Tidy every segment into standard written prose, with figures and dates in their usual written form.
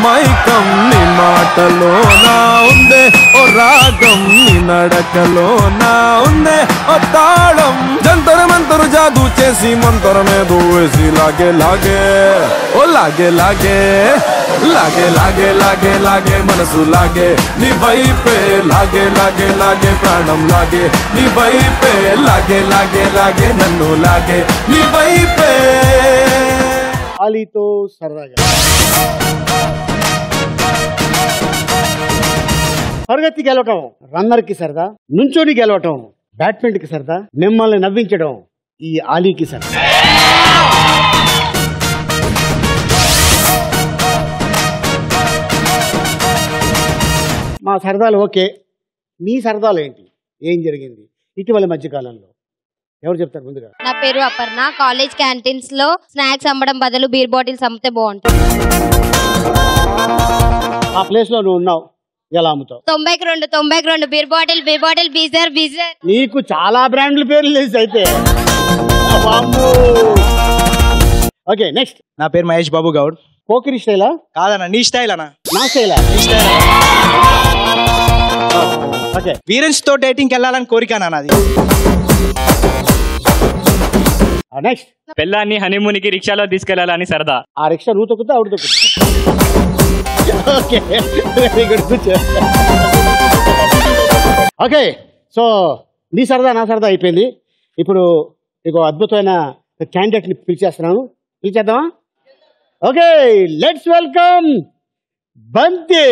మైకం నీ మాటలో నా ఉందే ఓ రాగం నీ నడకలో నా ఉందే ఓ తాళం జంతర మంతరు జాదు చేసి మంతరమేదో వేసి లాగే లాగే ఓ లాగే లాగే లాగే లాగే లాగే లాగే మనసు లాగే నీ వైపే లాగే లాగే లాగే ప్రాణం లాగే నీ వైపే లాగే లాగే లాగే నన్ను లాగే నీ వైపే ఆలీతో సరదాగా పరిగెత్తి గెలవటం రన్నర్ కి సరదా, నుంచోని గెలవటం బ్యాట్స్మెన్ కి సరదా, మిమ్మల్ని నవ్వించడం ఈ ఆలీకి సరదా. మా సరదాలు ఓకే, మీ సరదాలు ఏంటి? ఏం జరిగింది ఇటీవల మధ్యకాలంలో? ఎవరు చెప్తారు ముందుగా? నా పేరు అపర్ణ. కాలేజ్ క్యాంటీన్స్ లో స్నాక్స్ అమ్మడం బదులు బీర్ బాటిల్స్ అమ్మితే బాగుంటుంది. ఆ ప్లేస్ లో నువ్వు ఉన్నావు, ఎలా అమ్ముతావు? 92 బీర్ బాటిల్ బీజర్. నీకు చాలా బ్రాండ్ల పేర్లు తెలుసు అయితే. Okay next. నా పేరు మహేష్ బాబు గౌడ్. పోకిరి స్టైలా? కాదన్నా, నీ స్టైల్ అన్న. నా స్టైలా? ఓకే. వీరెన్స్ తో డేటింగ్ వెళ్ళాలని కోరిక నాది. నెక్స్ట్. పెళ్ళాన్ని హనీమూన్ కి రిక్షాలో తీసుకెళ్లాలని సరదా. ఆ రిక్షా నువ్వు తొక్కుతా ఆవిడ తొక్కుతా. ఓకే వెరీ గుడ్, కూర్చో. ఓకే సో నీ సరదా నా సరదా అయిపోయింది. ఇప్పుడు మీకు అద్భుతమైన క్యాండిడేట్ ని పిలిచేస్తున్నాను, పిలిచేద్దామా? ఓకే లెట్స్ వెల్కమ్ బంతి.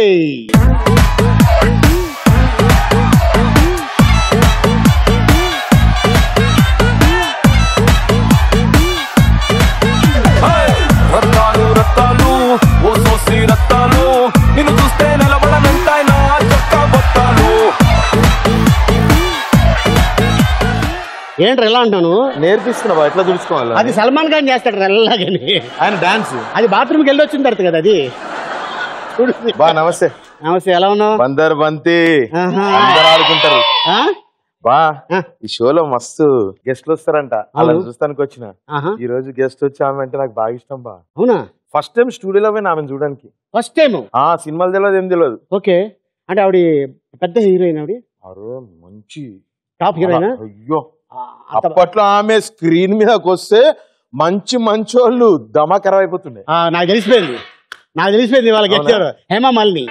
రత్తాలు రత్తాలు ఓ సోసి రత్తాలు నిన్ను చూస్తే నిలబడనంటాయినా చొక్క బొత్తాలు. ఏంట్రా ఎలా అంటాను? నేర్పిస్తున్నావా ఎట్లా తుడుచుకోవాలి? అది సల్మాన్ ఖాన్ చేస్తాడు ఎలాగని. ఆయన డాన్స్ అది బాత్రూమ్కి వెళ్ళి వచ్చిన తర్వాత కదా అది. బా నమస్తే. నమస్తే, ఎలా ఉన్నావు? బందర్ బంతి అందరు ఆడుకుంటారు బా. ఈ షోలో మస్తు గెస్ట్లు వస్తారంట, అలా చూస్తానికి వచ్చిన. ఈ రోజు గెస్ట్ వచ్చి ఆమె అంటే నాకు బాగా ఇష్టం బా. అవునా? ఫస్ట్ టైం స్టూడియోలో పోయిన ఆమెను చూడడానికి. First time? సినిమాలు తెలియదు, ఏం తెలియదు. ఓకే, అంటే ఆవిడ పెద్ద హీరోయిన్? ఆవిడ అరే మంచి టాప్ హీరోయిన్. అయ్యో అప్పట్లో ఆమె స్క్రీన్ మీదకి వస్తే మంచి మంచోళ్ళు దమాకరం అయిపోతుండే. నాకు తెలిసిపోయింది వాళ్ళకి గెలిచారు. హేమా మాలిని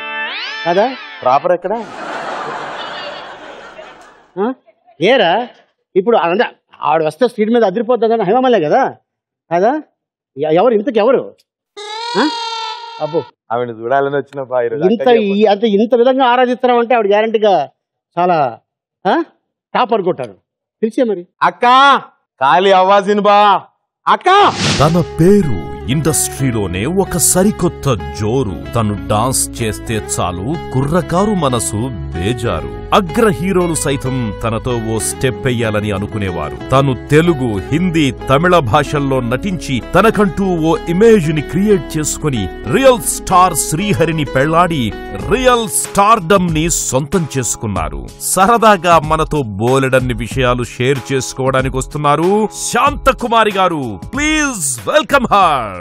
కదా? ప్రాపర్ ఎక్కడ? ఏరా ఇప్పుడు ఆవిడ వస్తే స్క్రీన్ మీద అదిరిపోతుంది కదా, హేమమాలే కదా కదా? ఎవరు ఇంతకు ఎవరు? అబ్బో ఆవిడ చూడాలని వచ్చిన ఇంత విధంగా ఆరాధిస్తున్నాం అంటే ఆవిడ గ్యారంటీగా చాలా టాప్ అనుకుంటారు. తెలిసే మరి. అక్క ఖాళీ అవ్వాల్సింది బా. అక్క తన పేరు ఇండస్ట్రీలోనే ఒక సరికొత్త జోరు. తను డాన్స్ చేస్తే చాలు కుర్రకారు మనసు బేజారు. అగ్ర హీరోలు సైతం తనతో ఓ స్టెప్ వెయ్యాలని అనుకునేవారు. తను తెలుగు, హిందీ, తమిళ భాషల్లో నటించి తనకంటూ ఓ ఇమేజ్ ని క్రియేట్ చేసుకుని రియల్ స్టార్ శ్రీహరిని పెళ్లాడి రియల్ స్టార్డమ్ ని సొంతం చేసుకున్నారు. సరదాగా మనతో బోలెడన్ని విషయాలు షేర్ చేసుకోవడానికి వస్తున్నారు శాంతకుమారి గారు. Please welcome her.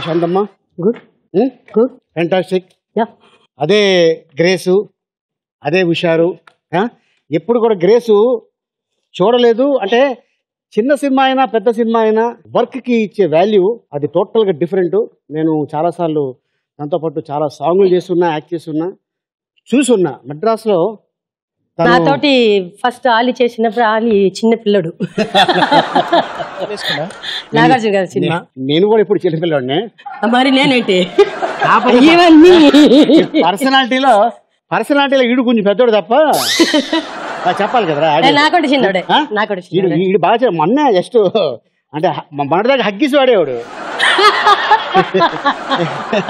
Shanthamma good good fantastic. అదే గ్రేసు, అదే హుషారు. ఎప్పుడు కూడా గ్రేసు చూడలేదు అంటే చిన్న సినిమా అయినా పెద్ద సినిమా అయినా వర్క్కి ఇచ్చే వాల్యూ అది టోటల్గా డిఫరెంట్. నేను చాలాసార్లు దాంతోపాటు చాలా సాంగులు చేస్తున్నా, యాక్ట్ చేస్తున్నా, చూసున్నా. మద్రాసులో నాతోటి ఫస్ట్ ఆలి చేసినప్పుడు ఆలి చిన్న పిల్లడు నాగార్జున గారి సినిమా. నేను కూడా ఇప్పుడు చిన్న పిల్లవాడినే. మరి నేనేంటి పర్సనాలిటీలో ఈడు కొంచెం పెద్దోడు తప్ప చెప్పాలి కదా. నాకంటే చిన్నోడే. ఈడు బాగా మొన్న జస్ట్ అంటే మన దగ్గర హగ్గీసి వాడేవాడు.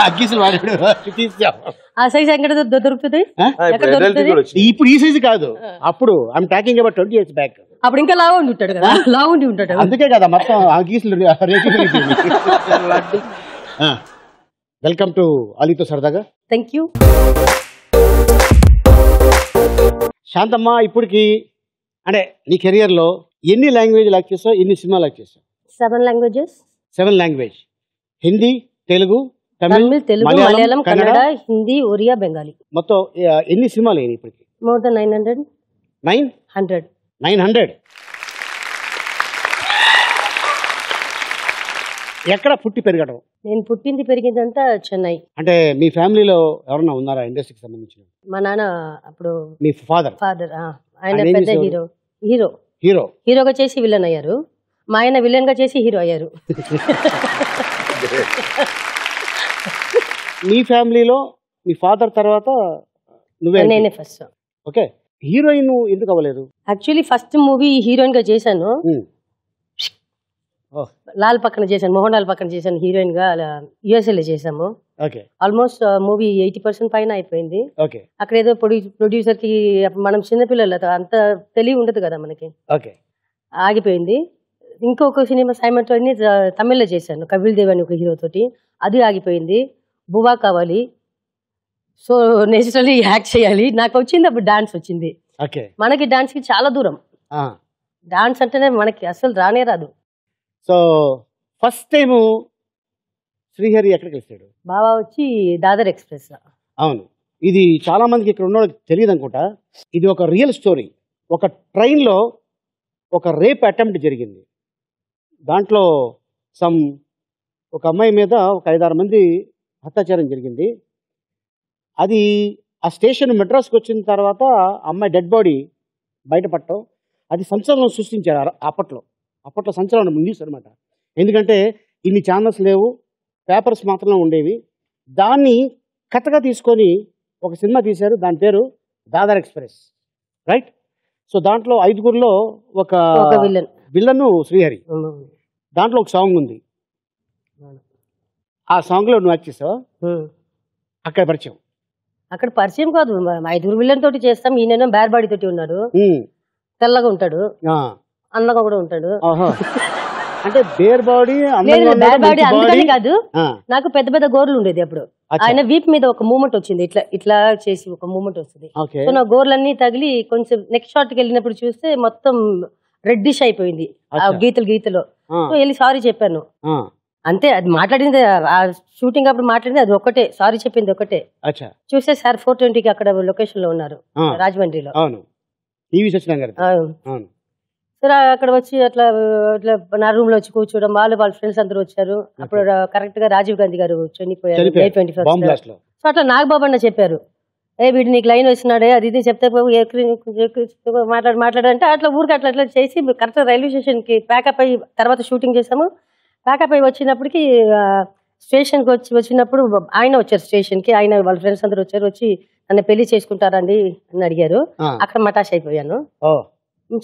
అగ్గిసులు వాడాడు తీసాం. ఆ సైజ్ ఎక్కడ దొరుకుతుంది? ఎక్కడ దొరుకుతుంది? ఇప్పుడు ఈ సైజు కాదు, అప్పుడు I'm talking about 20 years back. అప్పుడు ఇంకా లావు ఉండి ఉంటాడు కదా, లావు ఉండి ఉంటాడు. అందుకే కదా మొత్తం అగ్గిసులు రేటు. వెల్కమ్ టు అలీతో సరదాగా. Thank you. శాంతమ్మ, ఇప్పటికి అంటే నీ కెరియర్లో ఎన్ని లాంగ్వేజ్ లాక్ చేస్తావు, ఎన్ని సినిమాలు లాక్ చేస్తావు? 7 languages. 7 లాంగ్వేజ్. హిందీ, తెలుగు, తమిళ్, తెలుగు, మలయాళం, కన్నడ, హిందీ, ఒరియా, బెంగాలీ. మొత్తం ఎన్ని సినిమాలు అయినాయి ఇప్పటికి? More than 900. 900. ఎక్కడ పుట్టి పెరగడం? నేను పుట్టింది పెరిగిందంతా చెన్నై. అంటే మీ ఫ్యామిలీలో ఎవరన్నా ఉన్నారా ఇండస్ట్రీకి సంబంధించిన? మా నాన్న అప్పుడు మీ ఫాదర్ ఆయన పెద్ద హీరోగా చేసి విలన్ అయ్యారు. మా ఆయన విలన్ గా చేసి హీరో అయ్యారు. మీ ఫ్యామిలీలో మీ ఫాదర్ తర్వాత నేనే ఫస్ట్. ఓకే, హీరోయిన్ ఎందుకు అవ్వలేదు? యాక్చువల్లీ ఫస్ట్ మూవీ హీరోయిన్ గా చేశాను. లాల్ పక్కన చేశాను, మోహన్ లాల్ పక్కన చేశాను హీరోయిన్ గా. యుఎస్ఏలో చేసాము. ఆల్మోస్ట్ మూవీ 80% పైన అయిపోయింది. అక్కడ ఏదో ప్రొడ్యూసర్ కి మనం చిన్నపిల్లలు అంత తెలివి ఉండదు కదా మనకి, ఆగిపోయింది. ఇంకొక సినిమా సైమన్ తమిళ్లో చేశాను, కపిల్ దేవ్ అని ఒక హీరో తోటి, అది ఆగిపోయింది. బువా కావాలి, సో నేచురల్లీ యాక్ట్ చేయాలి. నాకు వచ్చింది అప్పుడు డాన్స్ వచ్చింది. మనకి డాన్స్ కి చాలా దూరం, డాన్స్ అంటేనే మనకి అసలు రానే రాదు. సో ఫస్ట్ టైం శ్రీహరి ఎక్కడికి వెళ్తాడు? బాబా వచ్చి దాదర్ ఎక్స్ప్రెస్. అవును, ఇది చాలా మందికి ఇక్కడ ఉన్న వాళ్ళకి తెలియదు అనుకుంటా. ఇది ఒక రియల్ స్టోరీ. ఒక ట్రైన్లో ఒక రేప్ అటెంప్ట్ జరిగింది. దాంట్లో ఒక అమ్మాయి మీద ఒక 5-6 మంది అత్యాచారం జరిగింది. అది ఆ స్టేషన్ మెడ్రాస్కి వచ్చిన తర్వాత అమ్మాయి డెడ్ బాడీ బయటపడటం, అది సంచలనం సృష్టించారు అప్పట్లో సంచలనం న్యూస్ అనమాట. ఎందుకంటే ఇన్ని ఛానల్స్ లేవు, పేపర్స్ మాత్రమే ఉండేవి. దాన్ని కథగా తీసుకొని ఒక సినిమా తీశారు, దాని పేరు దాదర్ ఎక్స్ప్రెస్, రైట్? సో దాంట్లో 5గురిలో ఒక విలన్ శ్రీహరి. దాంట్లో ఒక సాంగ్ ఉంది, ఆ సాంగ్లో నువ్వు యాక్ట్ చేసావా? అక్కడ పరిచయం కాదు, 5 విలన్ తోటి చేస్తాం. ఈయన బేర్బాడీ తోటి ఉన్నాడు, తెల్లగా ఉంటాడు, అందంగా కూడా ఉంటాడు. అంటే బేర్ బాడీ అందుకని కాదు, నాకు పెద్ద పెద్ద గోర్లు ఉండేది అప్పుడు. ఆయన వీప్ మీద ఒక మూమెంట్ వచ్చింది, ఇట్లా ఇట్లా చేసి ఒక మూమెంట్ వస్తుంది. సో నా గోర్లన్నీ తగిలి కొంచెం నెక్స్ట్ షాట్ కి వెళ్ళినప్పుడు చూస్తే మొత్తం రెడ్డిష్ అయిపోయింది ఆ గీతలో. వెళ్ళి సారీ చెప్పాను అంతే. అది మాట్లాడింది ఆ షూటింగ్ అప్పుడు మాట్లాడింది అది ఒకటే, సారీ చెప్పింది ఒకటే. చూస్తే సార్ 420కి అక్కడ లొకేషన్ లో ఉన్నారు రాజమండ్రిలో. సరే అక్కడ వచ్చి అట్లా ఇట్లా నా రూమ్ లో వచ్చి కూర్చోవడం, వాళ్ళ ఫ్రెండ్స్ అందరూ వచ్చారు. అప్పుడు కరెక్ట్ గా రాజీవ్ గాంధీ గారు చనిపోయారు May 21st. సో అట్లా నాగబాబు అన్న చెప్పారు, వీడు నీకు లైన్ వచ్చినాడే అది ఇది చెప్తే మాట్లాడంటే అట్లా ఊరికి అట్లా అట్లా చేసి కరెక్ట్ రైల్వే స్టేషన్ కి ప్యాకప్ అయ్యి తర్వాత షూటింగ్ చేసాము. ప్యాకప్ అయ్యి వచ్చినప్పటికి స్టేషన్కి వచ్చినప్పుడు ఆయన వచ్చారు స్టేషన్ కి, ఆయన వాళ్ళ ఫ్రెండ్స్ అందరూ వచ్చారు. వచ్చి నన్ను పెళ్లి చేసుకుంటారండి అని అడిగారు. అక్కడ మటాష్ అయిపోయాను.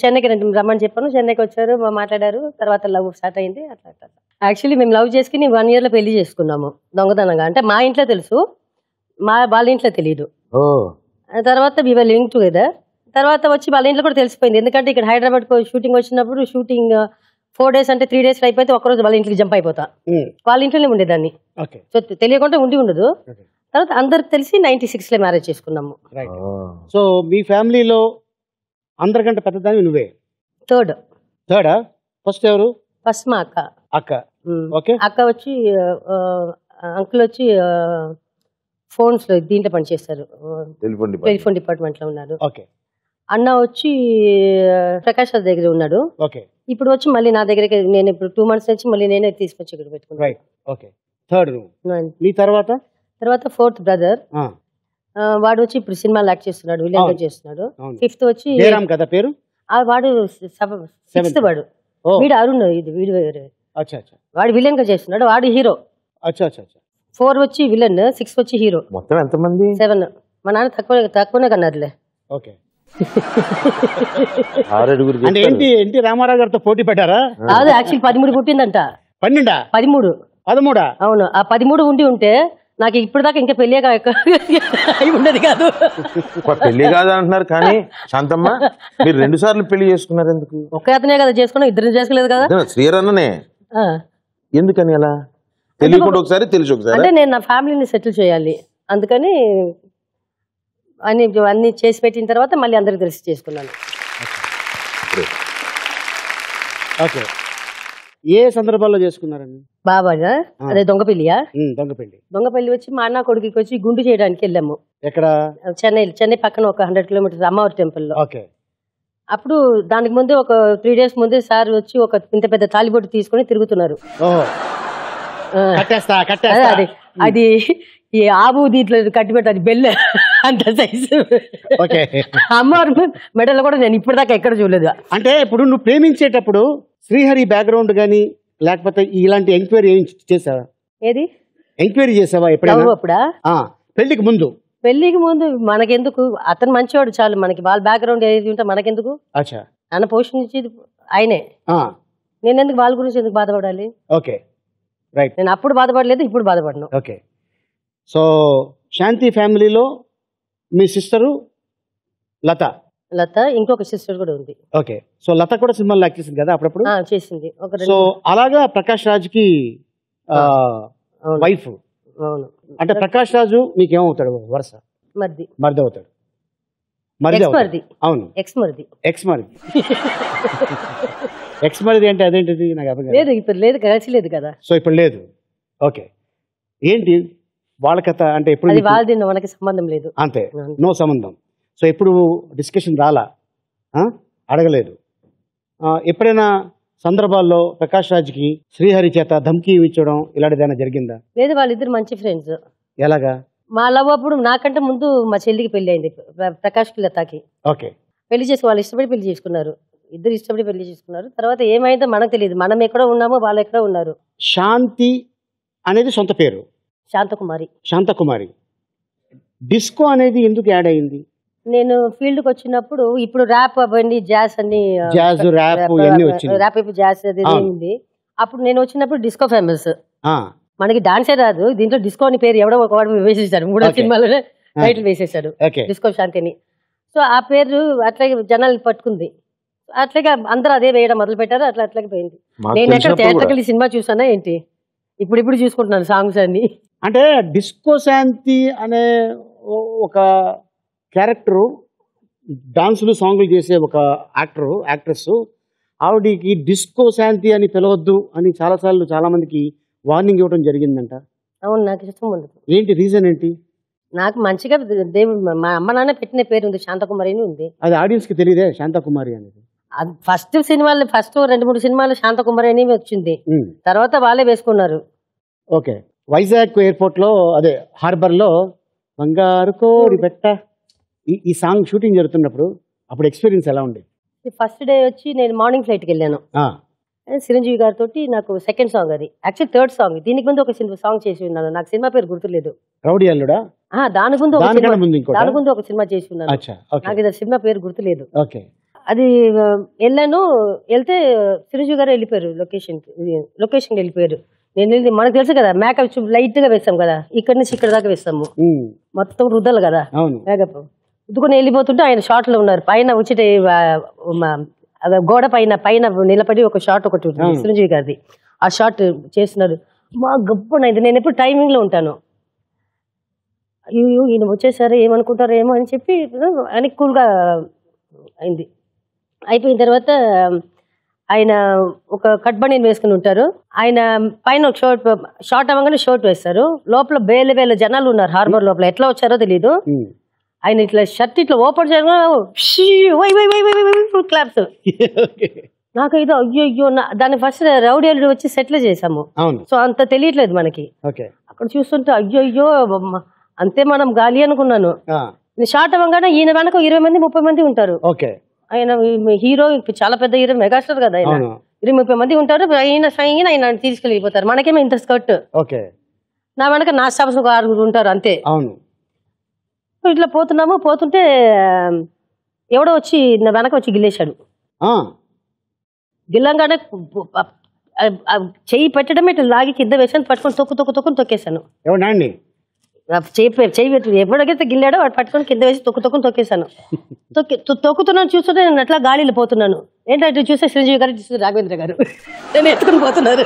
చెన్నైకి రమ్మని చెప్పాను, చెన్నైకి వచ్చారు, మాట్లాడారు. తర్వాత లవ్ స్టార్ట్ అయింది. అట్లా యాక్చువల్లీ మేము లవ్ చేసుకుని 1 year లో పెళ్లి చేసుకున్నాము దొంగతనంగా. అంటే మా ఇంట్లో తెలుసు, వాళ్ళ ఇంట్లో తెలియదు. తర్వాత వి వర్ లివింగ్ టుగెదర్. తర్వాత వచ్చి వాళ్ళ ఇంట్లో కూడా తెలిసిపోయింది. ఎందుకంటే ఇక్కడ హైదరాబాద్ షూటింగ్ వచ్చినప్పుడు షూటింగ్ 4 days అంటే 3 days అయిపోతే ఒక్కరోజు వాళ్ళ ఇంటికి జంప్ అయిపోతా. వాళ్ళ ఇంట్లోనే ఉండేదాన్ని, సో తెలియకుండా ఉండదు. తర్వాత అందరికి తెలిసి 96 లో మ్యారేజ్ చేసుకున్నాము. సో మీ ఫ్యామిలీలో అందరికంటే పెద్దదాన్ని నువ్వే? థర్డా? ఫస్ట్ ఎవరు? ఫస్ట్ మా అక్క. అక్క వచ్చి అంకుల్ వచ్చి ఫోన్స్ లో దీంట్లో పనిచేస్తారు, టెలిఫోన్ డిపార్ట్మెంట్ లో ఉన్నారు. అన్న వచ్చి ప్రకాష్ దగ్గర ఉన్నాడు. ఇప్పుడు వచ్చి మళ్ళీ నా దగ్గర నేను ఇప్పుడు 2 months నుంచి మళ్ళీ నేనే తీసుకొచ్చి ఇక్కడ పెట్టుకున్నాను. తర్వాత 4th బ్రదర్, వాడు వచ్చి ఇప్పుడు సినిమా యాక్ట్ చేస్తున్నాడు, విలన్ గా చేస్తున్నాడు. 5th వచ్చి పేరు వాడు 6th వాడు, వీడు అరుణ్, ఇది వీడు వాడు విలన్ గా చేస్తున్నాడు, వాడు హీరో. 4 వచ్చి విలన్, 6 వచ్చి హీరో. మొత్తం ఎంత మంది? 7. మా నాన్న తక్కువనే కన్నారులే. ఎన్టీ రామారావు గారితో పోటీ పెట్టారా? కాదు, యాక్చువల్లీ 13 పుట్టిందంట. 13 13. అవును, ఆ 13 ఉండి ఉంటే నాకు ఇప్పుడు దాకా ఇంకా పెళ్ళి అయి ఉండదు కాదు. పెళ్లి కాదు అంటున్నారు కానీ శాంతమ్మ మీరు 2 సార్లు పెళ్లి చేసుకున్నారు ఎందుకు? ఒకే అతనే కదా చేసుకున్నాం, ఇద్దరిని చేసుకోలేదు కదా. శ్రీరన్ననే ఆ. ఎందుకని అలా? తెలియకుండా ఒకసారి తెలిసి ఒకసారి. అంటే నేను నా ఫ్యామిలీని సెటిల్ చేయాలి, అందుకని అన్ని చేసి పెట్టిన తర్వాత మళ్ళీ అందరికి తెలిసి చేసుకున్నాను. ఓకే, ఏ సందర్భాల్లో చేసుకున్నారండి? బాబాజా అదే దొంగ పెళ్లియా? దొంగ పెళ్లి. దొంగ పెళ్లి వచ్చి మా అన్న కొడుకుకి వచ్చి గుండు చేయడానికి వెళ్ళాము. ఎక్కడ? చెన్నై పక్కన ఒక 100 కిలోమీటర్స్ అమ్మవారి టెంపుల్లో. ఓకే. అప్పుడు దానికి ముందే ఒక 3 days ముందే సార్ వచ్చి ఒక ఇంత పెద్ద తాలిబొట్టు తీసుకొని తిరుగుతున్నారు. అది ఈ ఆవు దీంట్లో కట్టి పెట్టాలి బెల్ల అంత సైజు. అమ్మవారి మెడలో కూడా నేను ఇప్పటిదాకా ఎక్కడ చూడలేదు. అంటే ఇప్పుడు నువ్వు ప్రేమించేటప్పుడు శ్రీహరి బ్యాక్గ్రౌండ్ గానీ లేకపోతే ఇలాంటి ఎంక్వైరీ చేసావా? ఏది ఎంక్వైరీ చేసావా ఎప్పుడైనా? అప్పుడా? పెళ్లికి ముందు. పెళ్లికి ముందు మనకెందుకు, అతను మంచివాడు చాలు మనకి, వాళ్ళ బ్యాక్గ్రౌండ్ ఏది ఉంటే మనకెందుకు. అచ్చా. నన్ను పోషించేది ఆయనే, నేను ఎందుకు వాళ్ళ గురించి ఎందుకు బాధపడాలి? Okay, right. నేను అప్పుడు బాధపడలేదు, ఇప్పుడు బాధపడను. ఓకే. సో శాంతి ఫ్యామిలీలో మీ సిస్టరు లత. ఇంకొక సిస్టర్ కూడా ఉంది. ఓకే. సో లత కూడా సినిమాలో యాక్ట్ చేసింది కదా అప్పుడప్పుడు? చేసింది. సో అలాగా ప్రకాష్ రాజ్ కి వైఫ్. అవును. అంటే ప్రకాష్ రాజు నీకేమవుతాడు? వరుస మరిది అవుతాడు. అవును, ఎక్స్ మరిది. ఎక్స్ మరిది అంటే అదేంటిది? నాకు అర్థం లేదు, ఇప్పుడు లేదు, కలిసి లేదు కదా. సో ఇప్పుడు లేదు. ఓకే. ఏంటి వాళ్ళ కథ? అంటే ఎప్పుడు వాళ్ళది మనకి సంబంధం లేదు. అంతే, నో సంబంధం. సో ఎప్పుడు డిస్కషన్ రాలా? అడగలేదు. ఎప్పుడైనా సందర్భాల్లో ప్రకాష్ రాజ్కి శ్రీహరి చేత ధమ్కీ ఇచ్చడం ఇలాంటిదైనా జరిగిందా? లేదు, వాళ్ళిద్దరు మంచి ఫ్రెండ్స్. ఎలాగా? మా లవ్ అప్పుడు నాకంటే ముందు మా చెల్లికి పెళ్లి అయింది, ప్రకాష్కి లతాకి. ఓకే. పెళ్లి చేసి వాళ్ళు ఇష్టపడి పెళ్లి చేసుకున్నారు, ఇద్దరు ఇష్టపడి పెళ్లి చేసుకున్నారు. తర్వాత ఏమైందో మనకు తెలియదు, మనం ఎక్కడో ఉన్నామో వాళ్ళు ఎక్కడో ఉన్నారు. శాంతి అనేది సొంత పేరు శాంతకుమారి. డిస్కో అనేది ఎందుకు యాడ్ అయింది? నేను ఫీల్డ్ కి వచ్చినప్పుడు ఇప్పుడు ర్యాప్ అవ్వండి, జాజ్ అన్ని, ర్యాప్ అయిపోయి జాజ్ అది ఉంది. అప్పుడు నేను వచ్చినప్పుడు డిస్కో ఫేమస్. మనకి డాన్సే రాదు, దీంట్లో డిస్కో అని పేరు ఎవడో ఒక వాడు వేసేసాడు, 3 సినిమాలోనే టైటిల్ వేసేసాడు డిస్కో శాంతిని. సో ఆ పేరు అట్లాగే జనాలు పట్టుకుంది, అట్లాగే అందరూ అదే వేయడం మొదలు పెట్టారు, అట్లాగే పోయింది. నేను ఎక్కడ థియేటర్కి సినిమా చూసానా ఏంటి, ఇప్పుడు చూసుకుంటున్నాను సాంగ్స్ అన్ని. అంటే డిస్కో శాంతి అనే ఒక క్యారెక్టరు, డాన్సులు సాంగ్లు చేసే ఒక యాక్ట్రెస్, ఆవిడికి డిస్కో శాంతి అని పిలవద్దు అని చాలాసార్లు చాలా మందికి వార్నింగ్ ఇవ్వడం జరిగిందంట. అవును, నాకు ఇష్టం ఉండదు. ఏంటి రీజన్ ఏంటి? నాకు మంచిగా దేవుడు మా అమ్మ నాన్న పెట్టిన పేరు ఉంది, శాంతకుమారి అని ఉంది. అది ఆడియన్స్ కి తెలియదే శాంతకుమారి అనేది. ఫస్ట్ 2-3 సినిమాలు శాంతకుమారి అని వచ్చింది, తర్వాత వాళ్ళే వేసుకున్నారు. ఓకే. వైజాగ్ ఎయిర్పోర్ట్ లో, అదే హార్బర్ లో బంగారు కోడి పెట్ట ఈ సాంగ్ షూటింగ్ జరుగుతున్నప్పుడు అప్పుడు ఎక్స్పీరియన్స్ ఎలా ఉండేది? ఫస్ట్ డే వచ్చి నేను మార్నింగ్ ఫ్లైట్ కి వెళ్ళాను చిరంజీవి గారితో. నాకు సెకండ్ సాంగ్, అది యాక్చువల్ థర్డ్ సాంగ్. దీనికి ముందు ఒక సాంగ్ చేసి ఉన్నాను, నాకు సినిమా పేరు గుర్తులేదు. రౌడీ అల్లుడా? దానికి ముందు ఒక సినిమా చేసి ఉన్నాను, నాకు ఇది సినిమా పేరు గుర్తులేదు. అది వెళ్ళాను, వెళ్తే చిరంజీవి గారు వెళ్ళిపోయారు లొకేషన్ వెళ్ళిపోయారు. నేను వెళ్ళి, మనకు తెలుసు కదా మేకప్ లైట్ గా వేస్తాం కదా, ఇక్కడ నుంచి ఇక్కడ దాకా వేస్తాము, మొత్తం రుద్దలు కదా మేకప్. రుద్దుకొని వెళ్ళిపోతుంటే ఆయన షార్ట్ లో ఉన్నారు, పైన ఉచిత గోడ పైన నిలబడి ఒక షార్ట్ ఒకటి ఉంటుంది చిరంజీవి గారిది, ఆ షార్ట్ చేస్తున్నారు. మా గొప్పనైంది. నేను ఎప్పుడు టైమింగ్ లో ఉంటాను, అయ్యో ఈయన వచ్చేసారు ఏమనుకుంటారో ఏమో అని చెప్పి అని కూల్గా అయింది. అయిపోయిన తర్వాత ఆయన ఒక కట్ బనీన్ వేసుకుని ఉంటారు, ఆయన పైన ఒక షార్ట్ అవ్వగానే షర్ట్ వేస్తారు, లోపల వేల జనాలు ఉన్నారు హార్బర్ లోపల, ఎట్లా వచ్చారో తెలీదు. ఆయన ఇట్లా షర్ట్ ఇట్లా ఓపెన్ చేయడం క్లాప్స్. నాకు ఇది అయ్యో, దాన్ని ఫస్ట్ రౌడీ అల్లుడు వచ్చి సెటిల్ చేసాము, సో అంత తెలియట్లేదు మనకి. అక్కడ చూస్తుంటే అయ్యో అంతే మనం గాలి అనుకున్నాను. షార్ట్ అవ్వగానే ఈయన వెనక 20 మంది 30 మంది ఉంటారు. ఆయన హీరో, చాలా పెద్ద హీరో, మెగాస్టార్ కదా ఆయన, 20-30 మంది ఉంటారు. ఆయన తీసుకెళ్ళిపోతారు, మనకేమో ఇంత స్కర్ట్. నా వెనక నా స్టాఫ్స్ 6 ఉంటారు అంతే. ఇట్లా పోతుంటే ఎవడో వచ్చి నా వెనక వచ్చి గిల్లేశాడు. గిల్లంగానే చెయ్యి పెట్టడమే ఇట్లా లాగి కింద వేసాను, పట్టుకొని తొక్కుని తొక్కేశాను. ఎవరు నాన్ని? చెయ్యి పెట్టి ఎవరికైతే గిల్లాడో వాడు పట్టుకొని కింద వేసి తొక్కుని తొక్కేశాను. తొక్కుతున్నాను, చూస్తుంటే నేను అట్లా గాలిలో పోతున్నాను. ఏంటంటే చూస్తే చిరంజీవి గారు, చూస్తే రాఘవేంద్ర గారు నేను ఎత్తుకుని పోతున్నారు.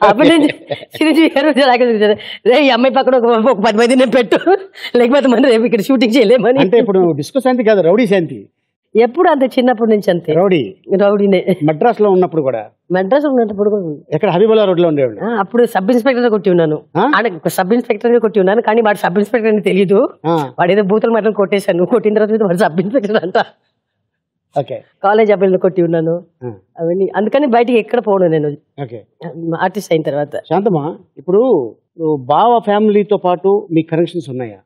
అప్పుడు నుంచి చిరంజీవి గారు రాఘవేంద్ర గారు, రే ఈ అమ్మాయి పక్కన ఒక 10 మంది నేను పెట్టు, లేకపోతే మనం రేపు ఇక్కడ షూటింగ్ చేయలేమని. అంటే ఇప్పుడు డిస్కో శాంతి కాదు, రౌడీ శాంతి. ఎప్పుడు అంతే, చిన్నప్పటి నుంచి అంతే రౌడీనే. మద్రాస్ లో ఉన్నప్పుడు కూడా? మద్రాస్ ఉన్నప్పుడు కూడా. ఎక్కడ? హబీబుల్లా రోడ్ లో ఉండేవాడు. అప్పుడు సబ్ ఇన్స్పెక్టర్ కొట్టి ఉన్నాను, సబ్ ఇన్స్పెక్టర్ కొట్టి ఉన్నాను. కానీ వాడు సబ్ ఇన్స్పెక్టర్ అని తెలియదు. వాడు ఏదో బూతులు మాత్రం కొట్టేశాను. కొట్టిన తర్వాత వాడు సబ్ ఇన్స్పెక్టర్ అంట. కాలేజ్ అబ్బాయిలు కొట్టి ఉన్నాను అవన్నీ. అందుకని బయటికి ఎక్కడ పోను నేను ఆర్టిస్ట్ అయిన తర్వాత. శాంతమ్మా, ఇప్పుడు బావ ఫ్యామిలీతో పాటు మీ కనెక్షన్స్ ఉన్నాయా?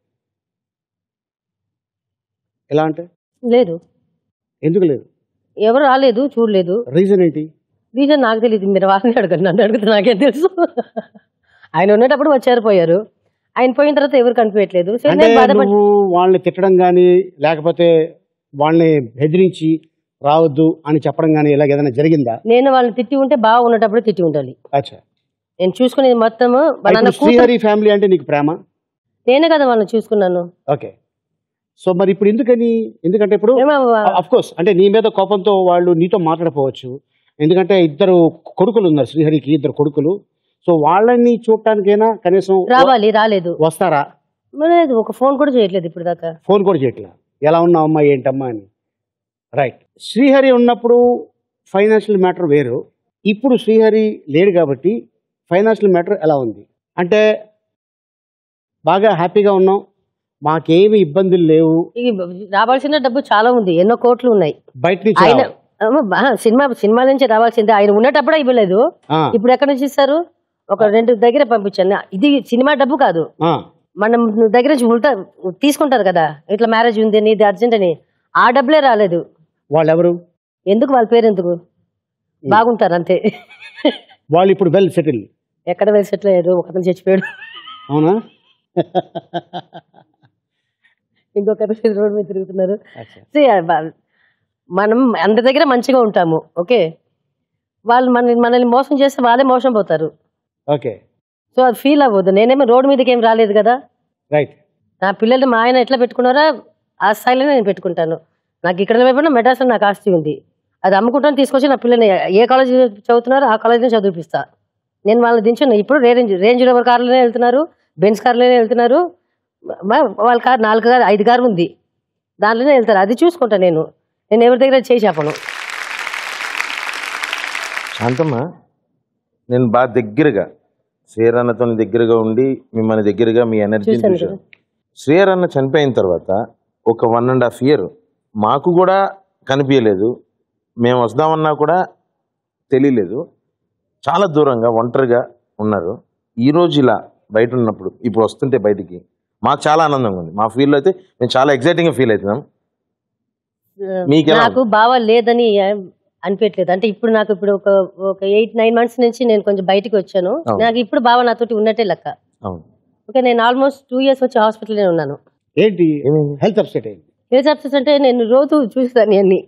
ఎలా అంటే? లేదు. ఎందుకు లేదు? ఎవరు రాలేదు, చూడలేదు. రీజన్ ఏంటి? రీజన్ నాకు తెలియదు, మీరు వాళ్ళని అడగండి, నన్ను అడిగితే నాకేం తెలుసు. ఆయన ఉన్నప్పుడు వచ్చారు, పోయారు. ఆయన పోయిన తర్వాత ఎవరు కనిపించట్లేదు. వాళ్ళని తిట్టడం కానీ లేకపోతే వాళ్ళని బెదిరించి రావద్దు అని చెప్పడం కానీ ఇలాగ ఏదైనా జరిగిందా? నేను వాళ్ళని తిట్టి ఉంటే బాగా ఉన్నప్పుడు తిట్టి ఉండాలి. నేను చూసుకునేది మొత్తము. శ్రీహరి ఫ్యామిలీ అంటే నీకు ప్రేమ? నేనే కదా వాళ్ళని చూసుకున్నాను. ఓకే. సో మరి ఇప్పుడు ఎందుకని? ఎందుకంటే ఇప్పుడు అఫ్ కోర్స్ అంటే నీ మీద కోపంతో వాళ్ళు నీతో మాట్లాడపోవచ్చు. ఎందుకంటే ఇద్దరు కొడుకులు ఉన్నారు శ్రీహరికి, ఇద్దరు కొడుకులు. సో వాళ్ళని చూడటానికైనా కనీసం రావాలి. రాలేదు. వస్తారా? లేదు, ఒక ఫోన్ కూడా చేయట్లేదు ఇప్పుడు దాకా. ఫోన్ కూడా చేయట్లేదు. ఎలా ఉన్నావు అమ్మా, ఏంటమ్మా అని. రైట్. శ్రీహరి ఉన్నప్పుడు ఫైనాన్షియల్ మ్యాటర్ వేరు. ఇప్పుడు శ్రీహరి లేడు కాబట్టి ఫైనాన్షియల్ మ్యాటర్ ఎలా ఉంది అంటే బాగా హ్యాపీగా ఉన్నాం, మాకేమి ఇబ్బందులు లేవు. రావాల్సిన డబ్బు చాలా ఉంది, ఎన్నో కోట్లు ఉన్నాయి బయట నుంచి. సినిమా నుంచి రావాల్సిందే. ఆయన ఉన్నటప్పుడే ఇవ్వలేదు, ఇప్పుడు ఎక్కడి నుంచి ఇస్తారు? ఒక 2 దగ్గర పంపించాను. ఇది సినిమా డబ్బు కాదు, మనం దగ్గర నుంచి ఉల్టా తీసుకుంటారు కదా, ఇట్లా మ్యారేజ్ ఉంది అని, ఇది అర్జెంట్ అని. ఆ డబ్బులే రాలేదు. వాళ్ళు ఎవరు? ఎందుకు వాళ్ళ పేరు ఎందుకు? బాగుంటారు అంతే. వాళ్ళు ఇప్పుడు వెల్ సెటిల్? ఎక్కడ వెల్ సెటిల్ అయ్యారు? ఒకతను చచ్చిపోయాడు. అవునా? ఇంకొక రోడ్ మీద తిరుగుతున్నారు. మనం అందరి దగ్గర మంచిగా ఉంటాము, ఓకే. వాళ్ళు మనల్ని మోసం చేస్తే వాళ్ళే మోసం పోతారు. ఓకే. సో అది ఫీల్ అవ్వద్దు. నేనేమో రోడ్డు మీదకి ఏం రాలేదు కదా. రైట్. నా పిల్లలు మా ఆయన ఎట్లా పెట్టుకున్నారో ఆ స్థాయిలోనే నేను పెట్టుకుంటాను. నాకు ఇక్కడ వైపున మెడ్రాస్లో నాకు ఆస్తి ఉంది, అది అమ్ముకుంటాను, తీసుకొచ్చి నా పిల్లల్ని ఏ కాలేజ్ చదువుతున్నారో ఆ కాలేజ్లో చదివిపిస్తా. నేను వాళ్ళని దించున్నాను. ఇప్పుడు రేంజ్ రోవర్ కార్లోనే వెళ్తున్నారు, బెంజ్ కార్లోనే వెళ్తున్నారు. వాళ్ళ కారు 4 కారు 5 కారు ఉంది, దాంట్లోనే వెళ్తారు. అది చూసుకుంటా నేను ఎవరి దగ్గర చేసి చెప్పను. శాంతమ్మ, నేను బాగా దగ్గరగా శ్రీహరన్నతో దగ్గరగా ఉండి మిమ్మల్ని దగ్గరగా మీ ఎనర్జీ చూసాను. శ్రీహరన్న చనిపోయిన తర్వాత ఒక 1.5 year మాకు కూడా కనిపించలేదు, మేము వస్తామన్నా కూడా తెలియలేదు, చాలా దూరంగా ఒంటరిగా ఉన్నారు. ఈరోజు ఇలా బయట ఉన్నప్పుడు ఇప్పుడు వస్తుంటే బయటికి మాకు చాలా ఆనందంగా ఉంది. మా ఫీల్ అయితే మేము చాలా ఎక్సైటింగ్గా ఫీల్ అవుతున్నాం. నాకు బాగా లేదని అనిపించట్లేదు. అంటే ఇప్పుడు నాకు ఒక 8-9 months నుంచి నేను కొంచెం బయటికి వచ్చాను. నాకు ఇప్పుడు బాగా నాతోటి ఉన్నట్టే లెక్క. ఓకే, నేను ఆల్మోస్ట్ 2 years వచ్చి హాస్పిటల్లోనే ఉన్నాను. ఏంటి హెల్త్ అప్సెట్ అయింది? హెల్త్ అప్సెట్ అంటే నేను రోజు చూస్తాను అన్ని.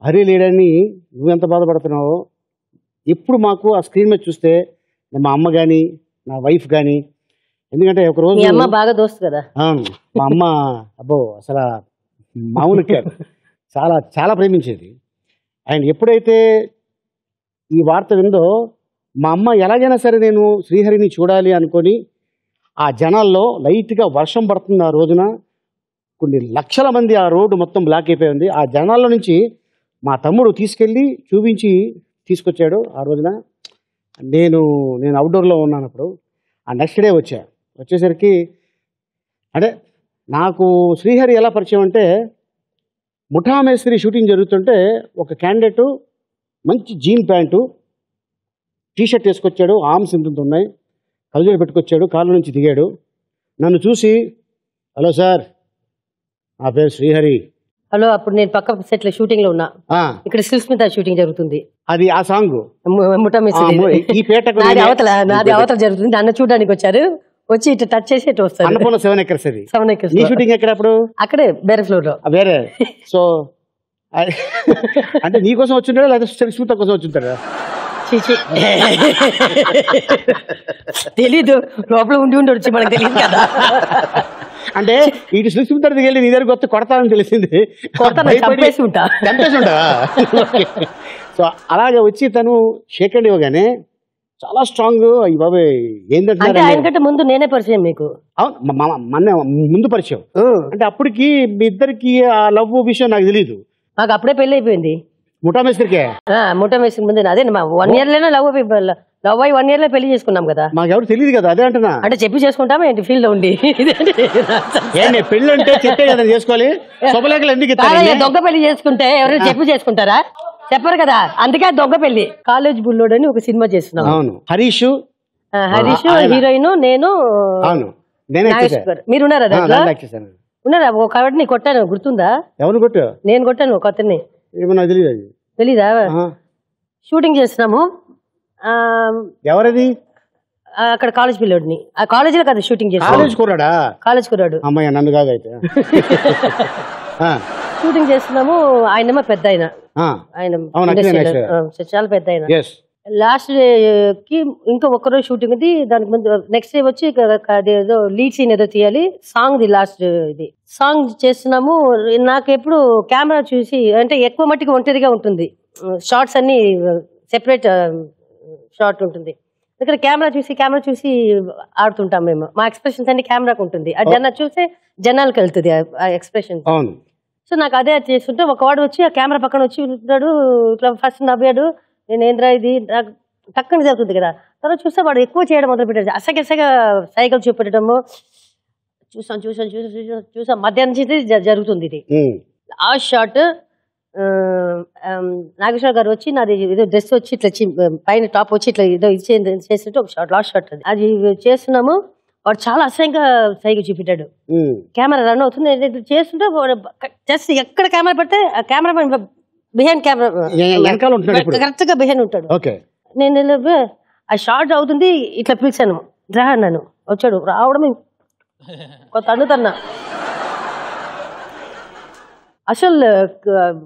హరి లేడని నువ్వెంత బాధపడుతున్నావో ఇప్పుడు మాకు ఆ స్క్రీన్ మీద చూస్తే మా అమ్మ కానీ నా వైఫ్ కానీ, ఎందుకంటే ఒకరోజు మీ అమ్మ బాగా దోస్తు కదా. మా అమ్మ అబ్బో అసలు మామూలు కాదు, చాలా చాలా ప్రేమించేది. అండ్ ఎప్పుడైతే ఈ వార్త విందో మా అమ్మ ఎలాగైనా సరే నేను శ్రీహరిని చూడాలి అనుకొని ఆ జనాల్లో లైట్గా వర్షం పడుతుంది. ఆ రోజున కొన్ని లక్షల మంది, ఆ రోడ్డు మొత్తం బ్లాక్ అయిపోయి ఉంది. ఆ జనాల్లో నుంచి మా తమ్ముడు తీసుకెళ్ళి చూపించి తీసుకొచ్చాడు. ఆ రోజున నేను అవుట్డోర్లో ఉన్నాను. అప్పుడు ఆ నెక్స్ట్ డే వచ్చేసరికి అంటే నాకు శ్రీహరి ఎలా పరిచయం అంటే ముఠా మేస్త్రి షూటింగ్ జరుగుతుంటే ఒక క్యాండిడేట్ మంచి జీన్ ప్యాంటు టీషర్ట్ వేసుకొచ్చాడు, ఆర్మ్స్ ఇంత ఉన్నాయి, కళ్ళజోడు పెట్టుకొచ్చాడు, కాళ్ళ నుంచి దిగాడు. నన్ను చూసి హలో సార్ నా పేరు శ్రీహరి. హలో, అప్పుడు నేను పక్క సెట్ లో షూటింగ్ లో ఉన్నా. ఇక్కడ స్మిత షూటింగ్ జరుగుతుంది. అది ఆ సాంగ్ ముఠా మేస్త్రి. ఈ పేటకు నాది అవతల జరుగుతుంది. అన్న చూడడానికి వచ్చారు, వచ్చి ఇటు టచ్ చేసి ఇటు వస్తారు. అన్నపూర్ణ 7 acres అది. 7 acres. నీ షూటింగ్ ఎక్కడ అప్పుడు? అక్కడే వేరే ఫ్లోర్ లో. వేరే. సో అంటే నీ కోసం వచ్చింటాడా లేదా స్మిత కోసం వచ్చింటాడా? తెలీదు, లోపల ఉండి వచ్చి మనకు తెలియదు కదా. అంటే ఇటు సుస్మిత దగ్గరికి వెళ్ళి నీ దగ్గర కొత్త కొడతానని తెలిసింది. చంపేసి ఉంటా. సో అలాగే వచ్చి తను షేక్ హ్యాండ్ ఇవ్వగానే చాలా స్ట్రాంగ్. ఈ బాబాయ్ ఏంటంటే ఆయనకంటే ముందు నేనే పరిచయం మీకు. అవును, ముందు పరిచయం. అంటే అప్పటికి మీ ఇద్దరికి ఆ లవ్ విషయం నాకు తెలియదు. నాకు అప్పుడే పెళ్లి అయిపోయింది. ముఠా మేస్త్రికే? ముఠా మేస్త్రి ముందు అదే 1 year లోనే లవ్ అయ్యి 1 year లో పెళ్లి చేసుకున్నాం కదా. మాకు ఎవరు తెలియదు కదా, అదే అంటున్నా. అంటే చెప్పి చేసుకుంటామా ఏంటి ఫీల్డ్ లో ఉండి? పెళ్లి అంటే చెప్పే కదా చేసుకోవాలి. శుభలేఖలు ఎందుకు ఇస్తారు? దొంగ పెళ్లి చేసుకుంటే ఎవరైనా చెప్పి చేసుకుంటారా? చెప్పరు కదా, అందుకే దొంగ పెళ్లి. కాలేజ్ బుల్లోడు అని ఒక సినిమా చేస్తున్నాం. అవును, హరీష్ హీరోయిన్, నేను. అవును, మీరు ఉన్నారా? ఉన్నారా? ఒక ఆవిడని కొట్టాను, గుర్తుందా? ఎవరు కొట్టు? నేను కొట్టాను ఒక అతన్ని. ఏమన్నా తెలియదు? తెలీదా? షూటింగ్ చేస్తున్నాము. ఎవరది? అక్కడ కాలేజ్ పిల్లోడిని. ఆ కాలేజీలో కదా షూటింగ్ చేస్తాను. కాలేజ్ కుర్రాడు. అమ్మాయి నన్ను కాదైతే. షూటింగ్ చేస్తున్నాము. ఆయనేమో పెద్ద ఆయన, చాలా పెద్ద ఆయన. లాస్ట్ కి ఇంకా ఒక్కరోజు షూటింగ్ ఉంది. దానికి ముందు నెక్స్ట్ డే వచ్చి అదేదో లీడ్ సీన్ ఏదో తీయాలి. సాంగ్ ది లాస్ట్ ఇది సాంగ్ చేస్తున్నాము. నాకు ఎప్పుడు కెమెరా చూసి అంటే ఎక్కువ మట్టికి ఒంటరిగా ఉంటుంది. షార్ట్స్ అన్ని సెపరేట్ షార్ట్ ఉంటుంది. ఇక్కడ కెమెరా చూసి ఆడుతుంటాం మేము. మా ఎక్స్ప్రెషన్స్ అన్ని కెమెరాకు ఉంటుంది. అది చూస్తే జనాలకు వెళ్తుంది ఆ ఎక్స్ప్రెషన్. సో నాకు అదే చేస్తుంటే ఒకవాడు వచ్చి ఆ కెమెరా పక్కన వచ్చి ఉంటాడు. ఇట్లా ఫస్ట్ నవ్వాడు. నేను ఏంద్రా ఇది నాకు టక్కని జరుగుతుంది కదా. తర్వాత చూస్తే వాడు ఎక్కువ చేయడం మొదలు పెట్టాడు. అసగసగా సైకిల్ చూపెట్టడము చూసాం. మధ్యాహ్నం చేసి జరుగుతుంది ఇది. లాస్ట్ షాట్ నాగేశ్వర గారు వచ్చి నాది ఏదో డ్రెస్ వచ్చి ఇట్లా పైన టాప్ వచ్చి ఇట్లా ఏదో చేసినట్టు ఒక షాట్, లాస్ట్ షాట్ అది చేస్తున్నాము. వాడు చాలా అసహ్యంగా సైకిల్ చూపెట్టాడు. కెమెరా రన్ అవుతుంది చేస్తుంటే జస్ట్ ఎక్కడ కెమెరా పెడితే ఆ కెమెరా బిహైండ్ కెమెరా కరెక్ట్ గా బిహైండ్ ఉంటాడు. నేను ఆ షార్ట్ అవుతుంది ఇట్లా పిలిచాను, రా అన్నాను. వచ్చాడు. రావడం కొత్త అన్నుతన్నా. అసలు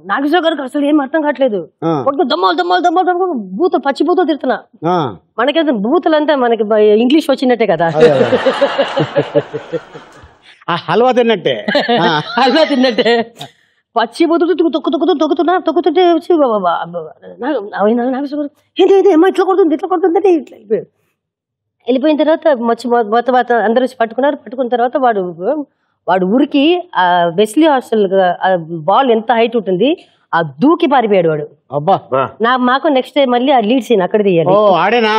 నాగేశ్వర గారికి అసలు ఏం అర్థం కావట్లేదు. దమ్మాలు బూతులు, పచ్చి బూతులు తిడుతున్నా. మనకైతే బూతులంతా మనకి ఇంగ్లీష్ వచ్చినట్టే కదా. హల్వా తిన్నట్టే పచ్చి బూతులు తొక్కుతుంటే వచ్చి నాగేశ్వర గారు ఏమో ఇట్లా కొడుతుంది ఇట్లా వెళ్ళిపోయిన తర్వాత మొత్తం అందరూ వచ్చి పట్టుకున్న తర్వాత వాడు ఊరికి ఆ వెస్లీ హాస్టల్ బాల్ ఎంత హైట్ ఉంటుంది ఆ దూకి పారిపోయాడు వాడు. మాకు నెక్స్ట్ డే మళ్ళీ ఆ లీడ్ సీన్ అక్కడ తీయాలి. ఆడేనా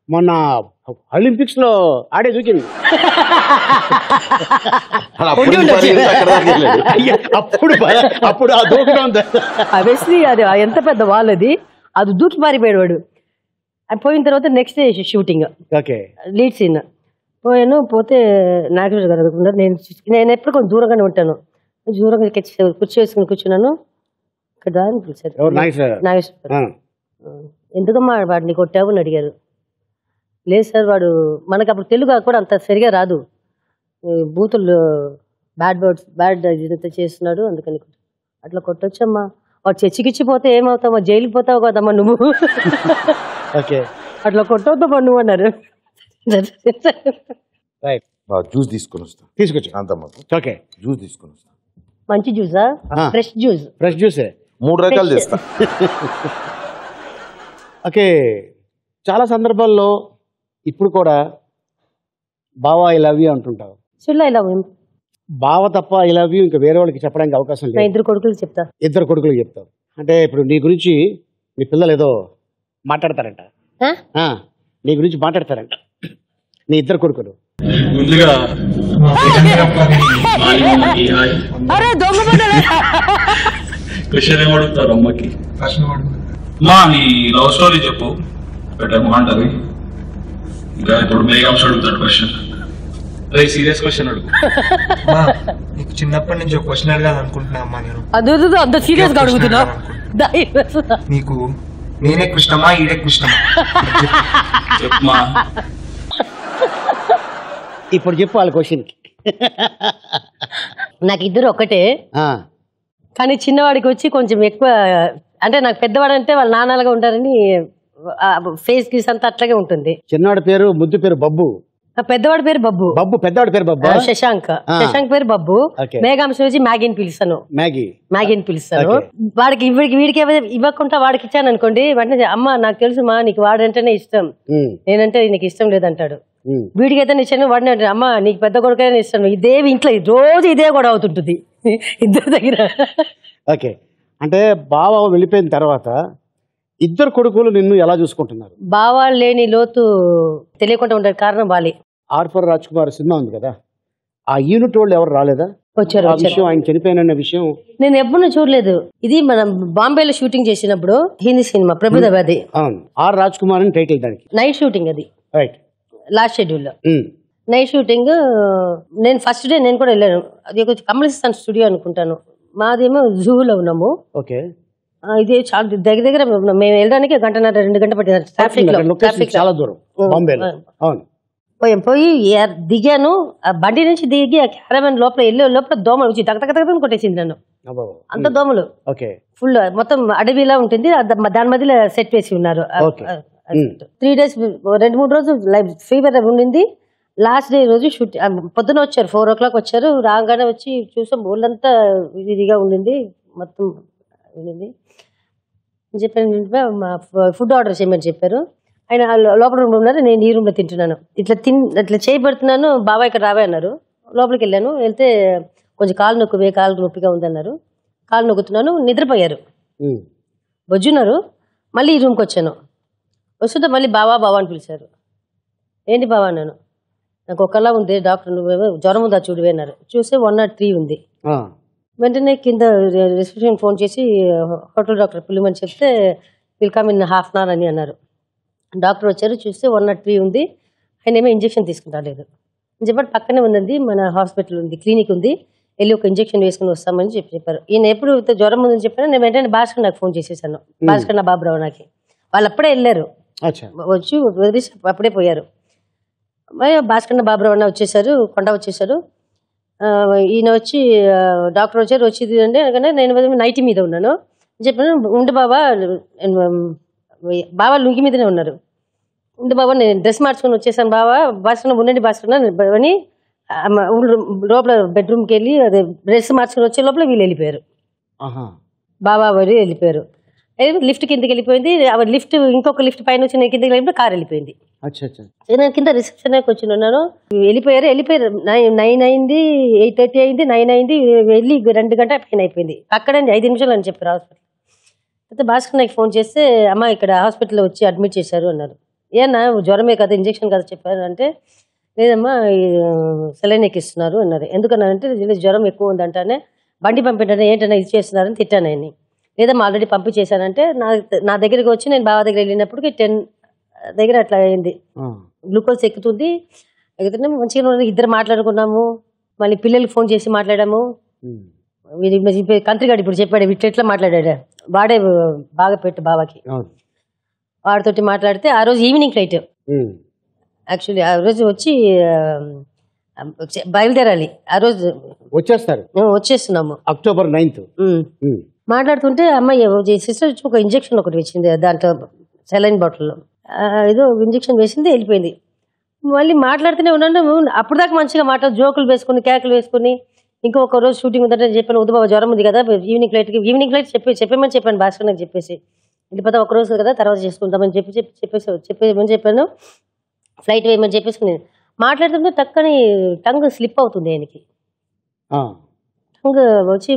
మొన్న ఒలింపిక్స్ లో ఆడే దూకింది. అప్పుడు ఆ దూకడం వెస్లీ అది ఎంత పెద్ద వాల్ అది దూకి పారిపోయాడు వాడు. పోయిన తర్వాత next day shooting lead scene పోతే నాగేశ్వర గారు అనుకున్నారు. నేను ఎప్పుడు కొంచెం దూరంగానే ఉంటాను. దూరంగా కుర్చీ వేసుకుని కూర్చున్నాను. ఇక్కడ అని పిలిచారు నాగేశ్వర గారు. ఎందుకమ్మా వాడిని కొట్టావు అని అడిగారు. లేదు సార్, వాడు మనకు అప్పుడు తెలుగు కూడా అంత సరిగా రాదు, బూతులు బ్యాడ్ ఇదంతా చేస్తున్నాడు, అందుకని అట్లా కొట్టొచ్చమ్మా. వాడు చచ్చికిచ్చిపోతే ఏమవుతావా, జైలుకి పోతావు కదమ్మా నువ్వు, అట్లా కొట్టవుతావా నువ్వు అన్నారు. జ్యూస్ తీసుకొని వస్తా. తీసుకొచ్చి జ్యూస్ తీసుకొని వస్తా. మంచి జ్యూసా? ఫ్రెష్ జ్యూస్ 3 రకాలు చేస్తా. ఓకే, చాలా సందర్భాల్లో ఇప్పుడు కూడా బావా ఐ లవ్ యూ అంటుంటావు. బావ తప్ప ఐ లవ్ యూ ఇంకా వేరే వాళ్ళకి చెప్పడానికి అవకాశం లేదు. 2 కొడుకులకు చెప్తా. 2 కొడుకులకు చెప్తావు అంటే ఇప్పుడు నీ గురించి మీ పిల్లలు ఏదో మాట్లాడతారంట, నీ గురించి మాట్లాడతారంట. మీ ఇద్దరు కొడుకులు. ముందుగా క్వశ్చన్ ఏమడుగుతారు అమ్మకి? మా నీ లవ్ స్టోరీ చెప్పు, బెటర్ బాగుంటది. ఇంకా ఇప్పుడు మేఘాంశ అడుగుతాడు క్వశ్చన్. రే సీరియస్ క్వశ్చన్ అడుగు. నీకు చిన్నప్పటి నుంచి ఒక క్వశ్చన్ అడగాలి అనుకుంటున్నా అమ్మా నేను. అంత సీరియస్ గా అడుగుతున్నా. నీకు నేనే కృష్ణమా ఈడే కృష్ణమా? చెప్పమా. ఇప్పుడు చెప్పు వాళ్ళ క్వశ్చన్కి. నాకు ఇద్దరు ఒక్కటే, కానీ చిన్నవాడికి వచ్చి కొంచెం ఎక్కువ, అంటే నాకు పెద్దవాడు అంటే వాళ్ళ నాన్నలుగా ఉంటారని ఫేస్ గీస్ అంతా అట్లాగే ఉంటుంది. చిన్నవాడి పేరు ముద్దు పేరు బబ్బు, పెద్దవాడి పేరు బబ్బు. బబ్బు పెద్దవాడి పేరు బబ్బు. శశాంక్. శశాంక్ పేరు బబ్బు. మేఘాంశ వచ్చి మ్యాగీని పిలుస్తాను. మ్యాగీని పిలుస్తాను. వాడికి వీడికి ఇవ్వకుండా వాడికి ఇచ్చాను అనుకోండి, వెంటనే అమ్మ నాకు తెలుసు మా నీకు వాడంటేనే ఇష్టం, నేనంటే నీకు ఇష్టం లేదంటాడు. వీడికి అయితే ఇచ్చాను, వాడిని అమ్మ నీకు పెద్ద కొడుకైనా ఇష్టం. ఇదే ఇంట్లో రోజు ఇదే కూడా అవుతుంటుంది ఇద్దరి దగ్గర. ఓకే, అంటే బావ వెళ్ళిపోయిన తర్వాత ఇద్దరు కొడుకులు నిన్ను ఎలా చూసుకుంటున్నారు? బావా లేని లోతు తెలియకుండా ఉండే కారణం Bali. R for Raj Kumar cinema ఉంది కదా, ఆ యూనిట్ వాళ్ళు ఎవరు రాలేదా? వచ్చారు. ఆయన చనిపోయిన విషయం నేను ఎప్పుడు చూడలేదు. ఇది మనం బాంబేలో షూటింగ్ చేసినప్పుడు హిందీ సినిమా ప్రభుదేవాది. అవును, ఆర్ రాజ్ కుమార్ అని టైటిల్ దానికి. నైట్ షూటింగ్ అది. రైట్. లాస్ట్ షెడ్యూల్ లో నైట్ షూటింగ్. నేను ఫస్ట్ డే నేను కూడా వెళ్ళాను. అది కొంచెం కమలిస్తాను స్టూడియో అనుకుంటాను. మాదేమో జూలో ఉన్నాము. ఓకే. ఇది చాలా దగ్గర దగ్గర మేము వెళ్ళడానికి 1.5-2 గంటలు పట్టింది ట్రాఫిక్. చాలా దూరం బాంబేలో. అవును. పోయి దిగాను. ఆ బండి నుంచి దిగి ఆ క్యారవాన్ లోపల వెళ్ళే లోపల దోమలు వచ్చి తగతగతగ కొట్టేసింది నన్ను. అంత దోమలు ఫుల్. మొత్తం అడవిలా ఉంటుంది, దాని మధ్యలో సెట్ వేసి ఉన్నారు. 3 days 2-3 రోజులు ఫీవర్ ఉండింది. లాస్ట్ డే రోజు షూట్ పొద్దున వచ్చారు, 4 o'clock వచ్చారు. రాగానే వచ్చి చూసాం ఊళ్ళంతా ఇదిగా ఉండింది, మొత్తం ఉండింది. చెప్పాను ఫుడ్ ఆర్డర్ చేయమని చెప్పారు. ఆయన లోపల రూమ్ ఉన్నారు, నేను ఈ రూమ్లో తింటున్నాను. ఇట్లా చేయబడుతున్నాను. బాబా ఇక్కడ రావే అన్నారు. లోపలికి వెళ్ళాను. వెళ్తే కొంచెం కాలు నొప్పిగా ఉందన్నారు. కాలు నొక్కుతున్నాను. నిద్రపోయారు, బొజ్జున్నారు. మళ్ళీ ఈ రూమ్కి వచ్చాను. వస్తుంటే మళ్ళీ బావా అని పిలిచారు. ఏంటి బావా అన్నాను. నాకు ఒకలా ఉంది డాక్టర్, నువ్వేమో జ్వరం ఉందా చూడువే అన్నారు. చూస్తే 103 ఉంది. వెంటనే కింద రిసెప్షన్ ఫోన్ చేసి హోటల్ డాక్టర్ పిలుమని చెప్తే will come in half an hour అని అన్నారు. డాక్టర్ వచ్చారు, చూస్తే 103 ఉంది. ఆయన ఏమో ఇంజక్షన్ తీసుకుంటాలేదు అని చెప్పారు. పక్కనే ఉందండి మన హాస్పిటల్ ఉంది, క్లినిక్ ఉంది, వెళ్ళి ఒక ఇంజక్షన్ వేసుకుని వస్తామని చెప్పారు. ఈయన ఎప్పుడు జ్వరం ఉందని చెప్పాను. నేను వెంటనే భాస్కర్ నాకు ఫోన్ చేసేసాను. భాస్కర్ నా బాబురావు నాకి. వాళ్ళు అప్పుడే వెళ్ళారు, వచ్చి వదిలేసి అప్పుడే పోయారు. భాస్కర్ బాబురావు అన్న వచ్చేసారు, కొండ వచ్చేసారు. ఈయన వచ్చి డాక్టర్ వచ్చారు. వచ్చింది అంటే నేను నైట్ మీద ఉన్నాను చెప్పాను. ఉండు బాబా లుంగి మీదనే ఉన్నారు. ఉండు బాబా నేను డ్రెస్ మార్చుకొని వచ్చేసాను. భాస్కర్ ఉండండి భాస్కర్ అని లోపల బెడ్రూమ్కి వెళ్ళి అదే డ్రెస్ మార్చుకొని వచ్చే లోపల వీళ్ళు వెళ్ళిపోయారు. బాబా వారు వెళ్ళిపోయారు. లిఫ్ట్ కిందకి వెళ్ళిపోయింది. లిఫ్ట్ ఇంకొక లిఫ్ట్ పైన వచ్చి నేను కిందకి వెళ్ళిపోయి కార్ వెళ్ళిపోయింది. నేను కింద రిసెప్షన్ వచ్చి ఉన్నాను. వెళ్ళిపోయారు. 9 అయింది, 8:30 అయింది, 9 అయింది. వెళ్ళి 2 గంటల పైన అయిపోయింది. అక్కడే 5 నిమిషాలు అని చెప్పారు హాస్పిటల్. అయితే భాస్కర్ నాకు ఫోన్ చేస్తే అమ్మ ఇక్కడ హాస్పిటల్లో వచ్చి అడ్మిట్ చేశారు అన్నారు. ఏనా జ్వరమే కదా ఇంజక్షన్ కదా చెప్పారు అంటే, లేదమ్మా సెలైన్ ఎక్కిస్తున్నారు అన్నారు. ఎందుకన్నారంటే జ్వరం ఎక్కువ ఉందంటానే బండి పంపించానే ఏంటన్నా ఇది చేస్తున్నారని తిట్టాను ఆయన్ని. లేదమ్మా ఆల్రెడీ పంపించేశానంటే నా దగ్గరికి వచ్చి నేను బావ దగ్గర వెళ్ళినప్పటికీ 10 దగ్గర అట్లా అయింది. గ్లూకోజ్ ఎక్కుతుంది. మంచిగా ఇద్దరు మాట్లాడుకున్నాము. మళ్ళీ పిల్లలకి ఫోన్ చేసి మాట్లాడాము. కంత్రిగాడు ఇప్పుడు చెప్పాడు ఇట్లా మాట్లాడాడు. వాడే బాగా పెట్టు బాబాకి. వాడితోటి మాట్లాడితే ఆ రోజు ఈవినింగ్ ఫ్లైట్. యాక్చువల్లీ ఆ రోజు వచ్చి బయలుదేరాలి. ఆ రోజు వచ్చేస్తున్నాము October 9th. మాట్లాడుతుంటే అమ్మాయి సిస్టర్ ఒక ఇంజక్షన్ ఒకటి వచ్చింది దాంట్లో సెలైన్ బాటిల్లో. ఏదో ఇంజక్షన్ వేసింది, వెళ్ళిపోయింది. మళ్ళీ మాట్లాడుతూనే ఉన్నాను. అప్పుడు దాకా మంచిగా జోకులు వేసుకుని కేకలు వేసుకుని ఇంకొక రోజు షూటింగ్ ఉందంటే చెప్పాను. వద్దు బాబా జ్వరం ఉంది కదా ఈవినింగ్ ఫ్లైట్ చెప్పేమని చెప్పాను భాస్కర్ నాకు చెప్పేసి. వెళ్ళిపోతా ఒక రోజు కదా తర్వాత చేసుకుంటామని చెప్పేమని చెప్పాను. ఫ్లైట్ వేయమని చెప్పేసి మాట్లాడుతుంటే టక్కని టంగ్ స్లిప్ అవుతుంది ఆయనకి. టంగ్ వచ్చి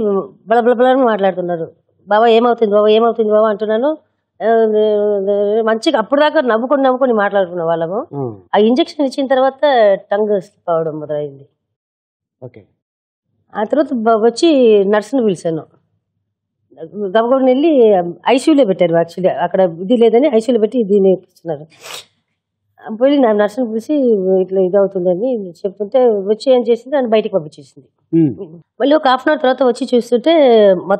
బలబలబలని మాట్లాడుతున్నారు. బాబా ఏమవుతుంది బాబా అంటున్నాను. మంచిగా అప్పుడు దాకా నవ్వుకొని మాట్లాడుకునే వాళ్ళము. ఆ ఇంజెక్షన్ ఇచ్చిన తర్వాత టంగ్ స్లిప్ అవడం మొదలైంది. ఓకే. ఆ తర్వాత వచ్చి నర్సును పిలిచాను. గబగబని వెళ్ళి ఐసీయూలో పెట్టారు. యాక్చువల్లీ అక్కడ ఇది లేదని ఐసీయూలో పెట్టి దీన్ని ఇస్తున్నారు. పోయి నా నర్సును పిలిచి ఇట్లా ఇది అవుతుందని చెప్తుంటే వచ్చి ఏం చేసింది అని బయటికి పంపించేసింది. మళ్ళీ ఒక హాఫ్ అన్ అవర్ తర్వాత వచ్చి చూస్తుంటే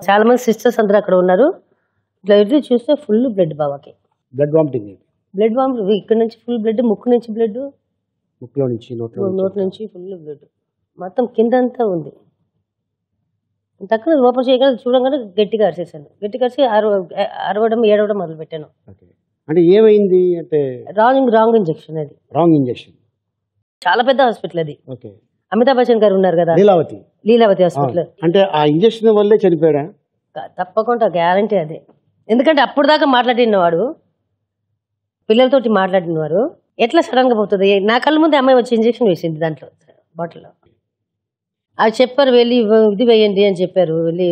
చాలా మంది సిస్టర్స్ అందరూ అక్కడ ఉన్నారు. ఇట్లా ఎదురు చూస్తే ఫుల్ బ్లడ్ బాబాకి. Blood vomiting. బ్లడ్ వామిట్ ఇక్కడ నుంచి ఫుల్ బ్లడ్, ముక్కు నుంచి బ్లడ్, ముక్కులో నుంచి నోట్ నుంచి ఫుల్ బ్లడ్, మొత్తం కిందంతా ఉంది. తక్కువ లోపల చేయగల చూడగానే గట్టిగా అరిచేసాను. గట్టిగా అరిచి అరవడం ఏడవడం మొదలు పెట్టాను. అంటే ఏమైంది అంటే రాంగ్ ఇంజెక్షన్. అది రాంగ్ ఇంజెక్షన్. చాలా పెద్ద హాస్పిటల్ అది. ఓకే. అమితాబ్ బచ్చన్ గారు ఉన్నారు కదా, లీలావతి హాస్పిటల్. అంటే ఆ ఇంజెక్షన్ వల్లే చనిపోయాడా? తప్పకుండా గ్యారంటీ అదే. ఎందుకంటే అప్పుడు దాకా మాట్లాడినవాడు, పిల్లలతోటి మాట్లాడినవారు ఎట్లా సడన్ గా పోతుంది. నా కళ్ళ ముందే అమ్మాయి వచ్చి ఇంజెక్షన్ వేసింది దాంట్లో బాటిల్లో. అది చెప్పారు, వెళ్ళి ఇది వేయండి అని చెప్పారు, వెళ్ళి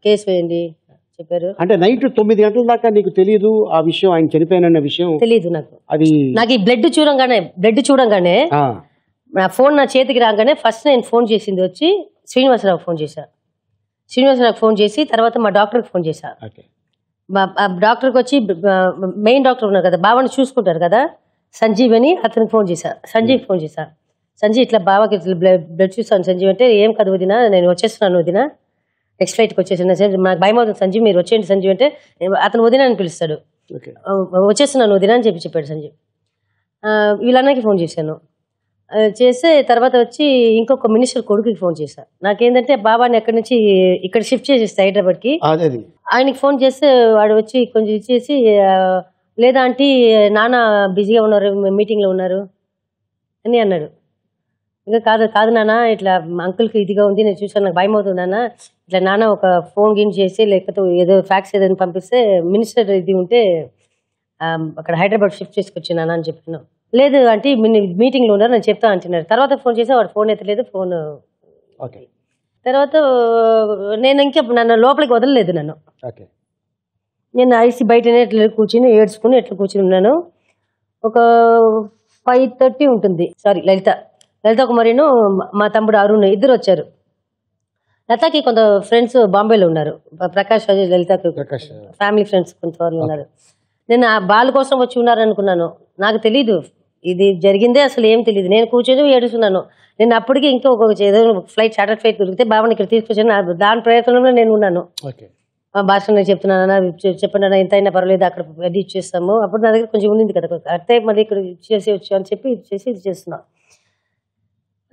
కేసు వేయండి చెప్పారు. అంటే నైట్ 9 గంటల దాకా నీకు తెలియదు ఆ విషయం, ఆయన చనిపోయిన విషయం తెలియదు నాకు. అది నాకు ఈ బ్లడ్ చూడంగానే నా ఫోన్ నా చేతికి రాగానే ఫస్ట్ నేను ఫోన్ చేసింది వచ్చి శ్రీనివాసరావు ఫోన్ చేశా. శ్రీనివాసరావు ఫోన్ చేసి తర్వాత మా డాక్టర్కి ఫోన్ చేశా. డాక్టర్కి వచ్చి మెయిన్ డాక్టర్ ఉన్నారు కదా, బాబాని చూసుకుంటారు కదా, సంజీవ్ అని అతనికి ఫోన్ చేశా. సంజీవ్ ఇట్లా బాబాకి ఇట్లా బ్లడ్ చూస్తాను సంజీవ్ అంటే, ఏం కాదు వదినా, నేను వచ్చేస్తున్నాను వదినా, నెక్స్ట్ ఫ్లైట్కి వచ్చేసాను. నాకు భయం అవుతుంది సంజీవ్, మీరు వచ్చేయండి సంజీవ్ అంటే అతను వదినా అని పిలుస్తాడు. వచ్చేస్తున్నాను వదినా అని చెప్పాడు సంజీవ్. వీళ్ళన్నకి ఫోన్ చేశాను. చేస్తే తర్వాత వచ్చి ఇంకొక మినిస్టర్ కొడుకుకి ఫోన్ చేశా. నాకేంటంటే బాబాని ఎక్కడి నుంచి ఇక్కడ షిఫ్ట్ చేసేస్తా హైదరాబాద్కి. ఆయనకి ఫోన్ చేస్తే వాడు వచ్చి కొంచెం ఇచ్చేసి, లేదా ఆంటీ నాన్న బిజీగా ఉన్నారు, మీటింగ్లో ఉన్నారు అని అన్నాడు. ఇంకా కాదు నాన్న, ఇట్లా అంకుల్కి ఇదిగా ఉంది, నేను చూసాను, నాకు భయం అవుతుంది నాన్న, ఇట్లా నాన్న ఒక ఫోన్ గిన్ చేసి లేకపోతే ఏదో ఫ్యాక్స్ ఏదైనా పంపిస్తే మినిస్టర్ ఇది ఉంటే అక్కడ హైదరాబాద్ షిఫ్ట్ చేసుకొచ్చి నాన్న అని చెప్పాను. లేదు అంటే మీటింగ్లో ఉన్నారు నేను చెప్తా అంటున్నారు. తర్వాత ఫోన్ చేస్తే వాడు ఫోన్ ఎత్తలేదు. ఫోన్ తర్వాత నేను ఇంకా నన్ను లోపలికి వదలలేదు. నేను ఐసీ బయటనే ఎట్లా కూర్చుని ఏడ్చుకుని ఎట్లా కూర్చుని ఉన్నాను. ఒక 5:30 ఉంటుంది. సారీ, లలిత కుమారిను మా తమ్ముడు అరుణ్ ఇద్దరు వచ్చారు. లతకి కొంత ఫ్రెండ్స్ బాంబేలో ఉన్నారు, ప్రకాష్ అజయ్ లలితకి ఫ్యామిలీ ఫ్రెండ్స్ కొంతవారు ఉన్నారు. నేను ఆ బాల్ కోసం వచ్చి ఉన్నారు అనుకున్నాను, నాకు తెలీదు ఇది జరిగిందే, అసలు ఏం తెలియదు. నేను కూర్చొని ఏడుస్తున్నాను. నేను అప్పటికి ఇంకా ఏదో ఫ్లైట్ చార్టర్ ఫ్లైట్ దొరికితే బాబాని ఇక్కడ తీసుకొచ్చాను, దాని ప్రయత్నంలో నేను ఉన్నాను. భాష నేను చెప్తున్నాను, చెప్పండి ఎంత అయినా పర్వాలేదు, అక్కడ రెడీ ఇచ్చేస్తాము. అప్పుడు నా దగ్గర కొంచెం ఉండింది కదా, అయితే మళ్ళీ ఇక్కడ ఇచ్చేసి వచ్చాను అని చెప్పి ఇచ్చేసి ఇది చేస్తున్నా.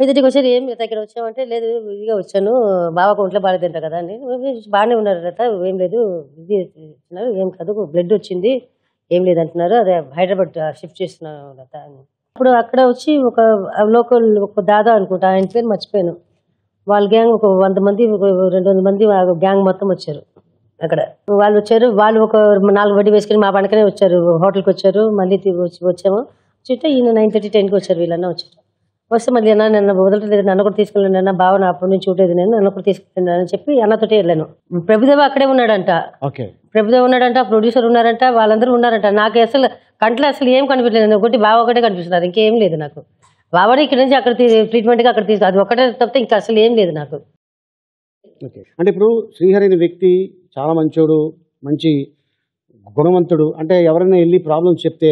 5:30కి వచ్చారు. ఏం రత ఇక్కడ వచ్చామంటే, లేదు ఇదిగా వచ్చాను, బాబాకు ఒంట్లో బాగాలేదంట కదా అని. బాగానే ఉన్నారు రత, ఏం లేదు ఇది ఇస్తున్నారు, ఏం కాదు బ్లడ్ వచ్చింది, ఏం లేదంటున్నారు, అదే హైదరాబాద్ షిఫ్ట్ చేస్తున్నాను రత అని. అప్పుడు అక్కడ వచ్చి ఒక లోకల్ ఒక దాదా అనుకుంటా, ఆయన పేరు మర్చిపోయాను, వాళ్ళ గ్యాంగ్ ఒక 100 మంది 200 మంది గ్యాంగ్ మొత్తం వచ్చారు. అక్కడ వాళ్ళు వచ్చారు, వాళ్ళు ఒక 4 వడ్డీ వేసుకుని మా పడకనే వచ్చారు, హోటల్కి వచ్చారు. మళ్ళీ వచ్చాము చుట్టూ ఈయన 9:30 10కి వచ్చారు, వీళ్ళన్నా వచ్చారు. వస్తే మళ్ళీ అన్న నన్ను వదలట్లేదు, నన్ను కూడా తీసుకెళ్ళండి అన్న, బావన అప్పటి నుంచి చూడలేదు నేను, నన్ను కూడా తీసుకెళ్ళండి అని చెప్పి అన్నతోటే వెళ్ళాను. ప్రభుదేవ అక్కడే ఉన్నాడంట, ప్రభుదేవ ఉన్నాడంట, ప్రొడ్యూసర్ ఉన్నారంట, వాళ్ళందరూ ఉన్నారంట. నాకు అసలు కంట్లో అసలు ఏం కనిపించలేదు, ఒకటి బావ ఒకటే కనిపిస్తున్నారు, ఇంకేం లేదు నాకు. బావని ఇక్కడ నుంచి అక్కడ ట్రీట్మెంట్గా అక్కడ తీసుకు, అది ఒకటే తప్పితే ఇంకా అసలు ఏం లేదు నాకు. అంటే ఇప్పుడు శ్రీహరి అనే వ్యక్తి చాలా మంచోడు, మంచి గుణవంతుడు, అంటే ఎవరైనా వెళ్ళి ప్రాబ్లమ్స్ చెప్తే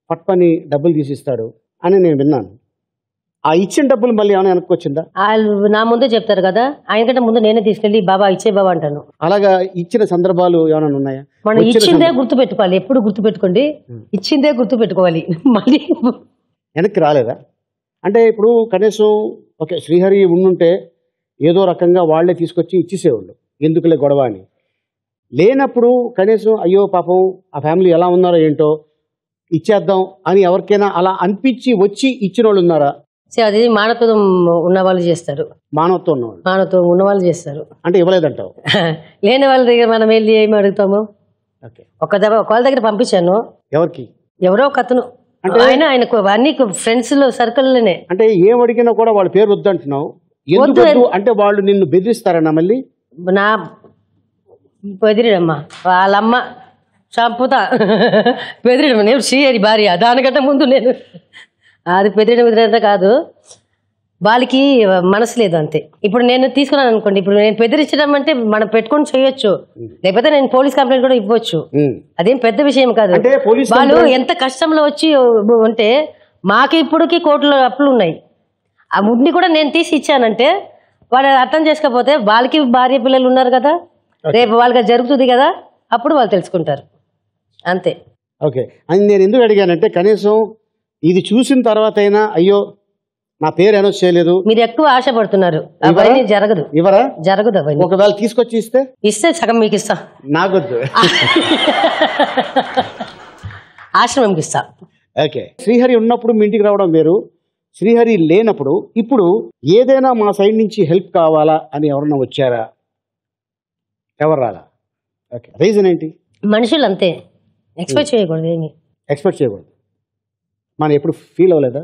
పట్పని డబ్బులు తీసిస్తాడు అని నేను విన్నాను. ఆ ఇచ్చిన డబ్బులు మళ్ళీ ఏమైనా వెనక్కి వచ్చిందా? వాళ్ళు నా ముందే చెప్తారు కదా, ఆయనకంటే ముందు నేనే తీసుకెళ్ళి బాబా ఇచ్చే బాబా అంటాను. అలాగా ఇచ్చిన సందర్భాలు ఏమైనా ఉన్నాయా? మనం ఇచ్చిందే గుర్తు పెట్టుకోవాలి, ఎప్పుడు గుర్తు పెట్టుకోండి, ఇచ్చిందే గుర్తు పెట్టుకోవాలి, మళ్ళీ వెనక్కి రాలేదా? అంటే ఇప్పుడు కనీసం ఓకే శ్రీహరి ఉండుంటే ఏదో రకంగా వాళ్లే తీసుకొచ్చి ఇచ్చేసేవాళ్ళు, ఎందుకులే గొడవ అని. లేనప్పుడు కనీసం అయ్యో పాపం ఆ ఫ్యామిలీ ఎలా ఉన్నారో ఏంటో ఇచ్చేద్దాం అని ఎవరికైనా అలా అనిపించి వచ్చి ఇచ్చిన వాళ్ళు ఉన్నారా? అది మానవత్వం ఉన్న వాళ్ళు చేస్తారు, మానవత్వం ఉన్న వాళ్ళు చేస్తారు. అంటే ఇవ్వలేదంటావు? లేని వాళ్ళ దగ్గర మనం వెళ్ళి ఏమి అడుగుతాము? వాళ్ళ దగ్గర పంపించాను. ఎవరికి? ఎవరో ఒక అతను, ఆయనకు అన్ని ఫ్రెండ్స్ లో సర్కిల్లోనే. అంటే ఏం అడిగినా కూడా వాళ్ళ పేరు వద్దంటున్నావు, అంటే వాళ్ళు నిన్ను బెదిరిస్తారన్నా? మళ్ళీ నా బెదిరిడమ్మా, వాళ్ళమ్మ చంపుతా బెదిరియడం నేను శ్రీహరి భార్య దానికంటే ముందు నేను అది బెదిరియడం కాదు వాళ్ళకి మనసు లేదు అంతే. ఇప్పుడు నేను తీసుకున్నాను అనుకోండి, ఇప్పుడు నేను బెదిరించడం అంటే మనం పెట్టుకొని చేయొచ్చు, లేకపోతే నేను పోలీస్ కంప్లైంట్ కూడా ఇవ్వచ్చు, అదేం పెద్ద విషయం కాదు. వాళ్ళు ఎంత కష్టంలో వచ్చి ఉంటే మాకు ఇప్పటికి కోట్ల అప్పులు ఉన్నాయి, ఆ ముడ్ని కూడా నేను తీసి ఇచ్చానంటే వాళ్ళు అర్థం చేసుకోకపోతే వాళ్ళకి భార్య పిల్లలు ఉన్నారు కదా, రేపు వాళ్ళకి జరుగుతుంది కదా, అప్పుడు వాళ్ళు తెలుసుకుంటారు అంతే. ఓకే, అని నేను ఎందుకు అడిగానంటే కనీసం ఇది చూసిన తర్వాత అయినా అయ్యో నా పేరు అనౌన్స్ చేయలేదు. మీరు ఎక్కువ ఆశపడుతున్నారు, అవన్నీ జరగదు. ఇవరా జరగదు అవన్నీ. ఒకవేళ తీసుకొచ్చి ఇస్తే సగం మీకు ఇస్తా, నాకొద్దు, ఆశ్రమంకి ఇస్తా. ఓకే, శ్రీహరి ఉన్నప్పుడు మీ ఇంటికి రావడం వేరు, శ్రీహరి లేనప్పుడు ఇప్పుడు ఏదైనా మా సైడ్ నుంచి హెల్ప్ కావాలా అని ఎవరన్నా వచ్చారా? ఎవరు రాలా? ఓకే, రీజన్ ఏంటి? మనుషులు అంతే, ఎక్స్పెక్ట్ చేయకూడదు, ఏమి ఎక్స్పెక్ట్ చేయకూడదు. మనం ఎప్పుడు ఫీల్ అవ్వలేదా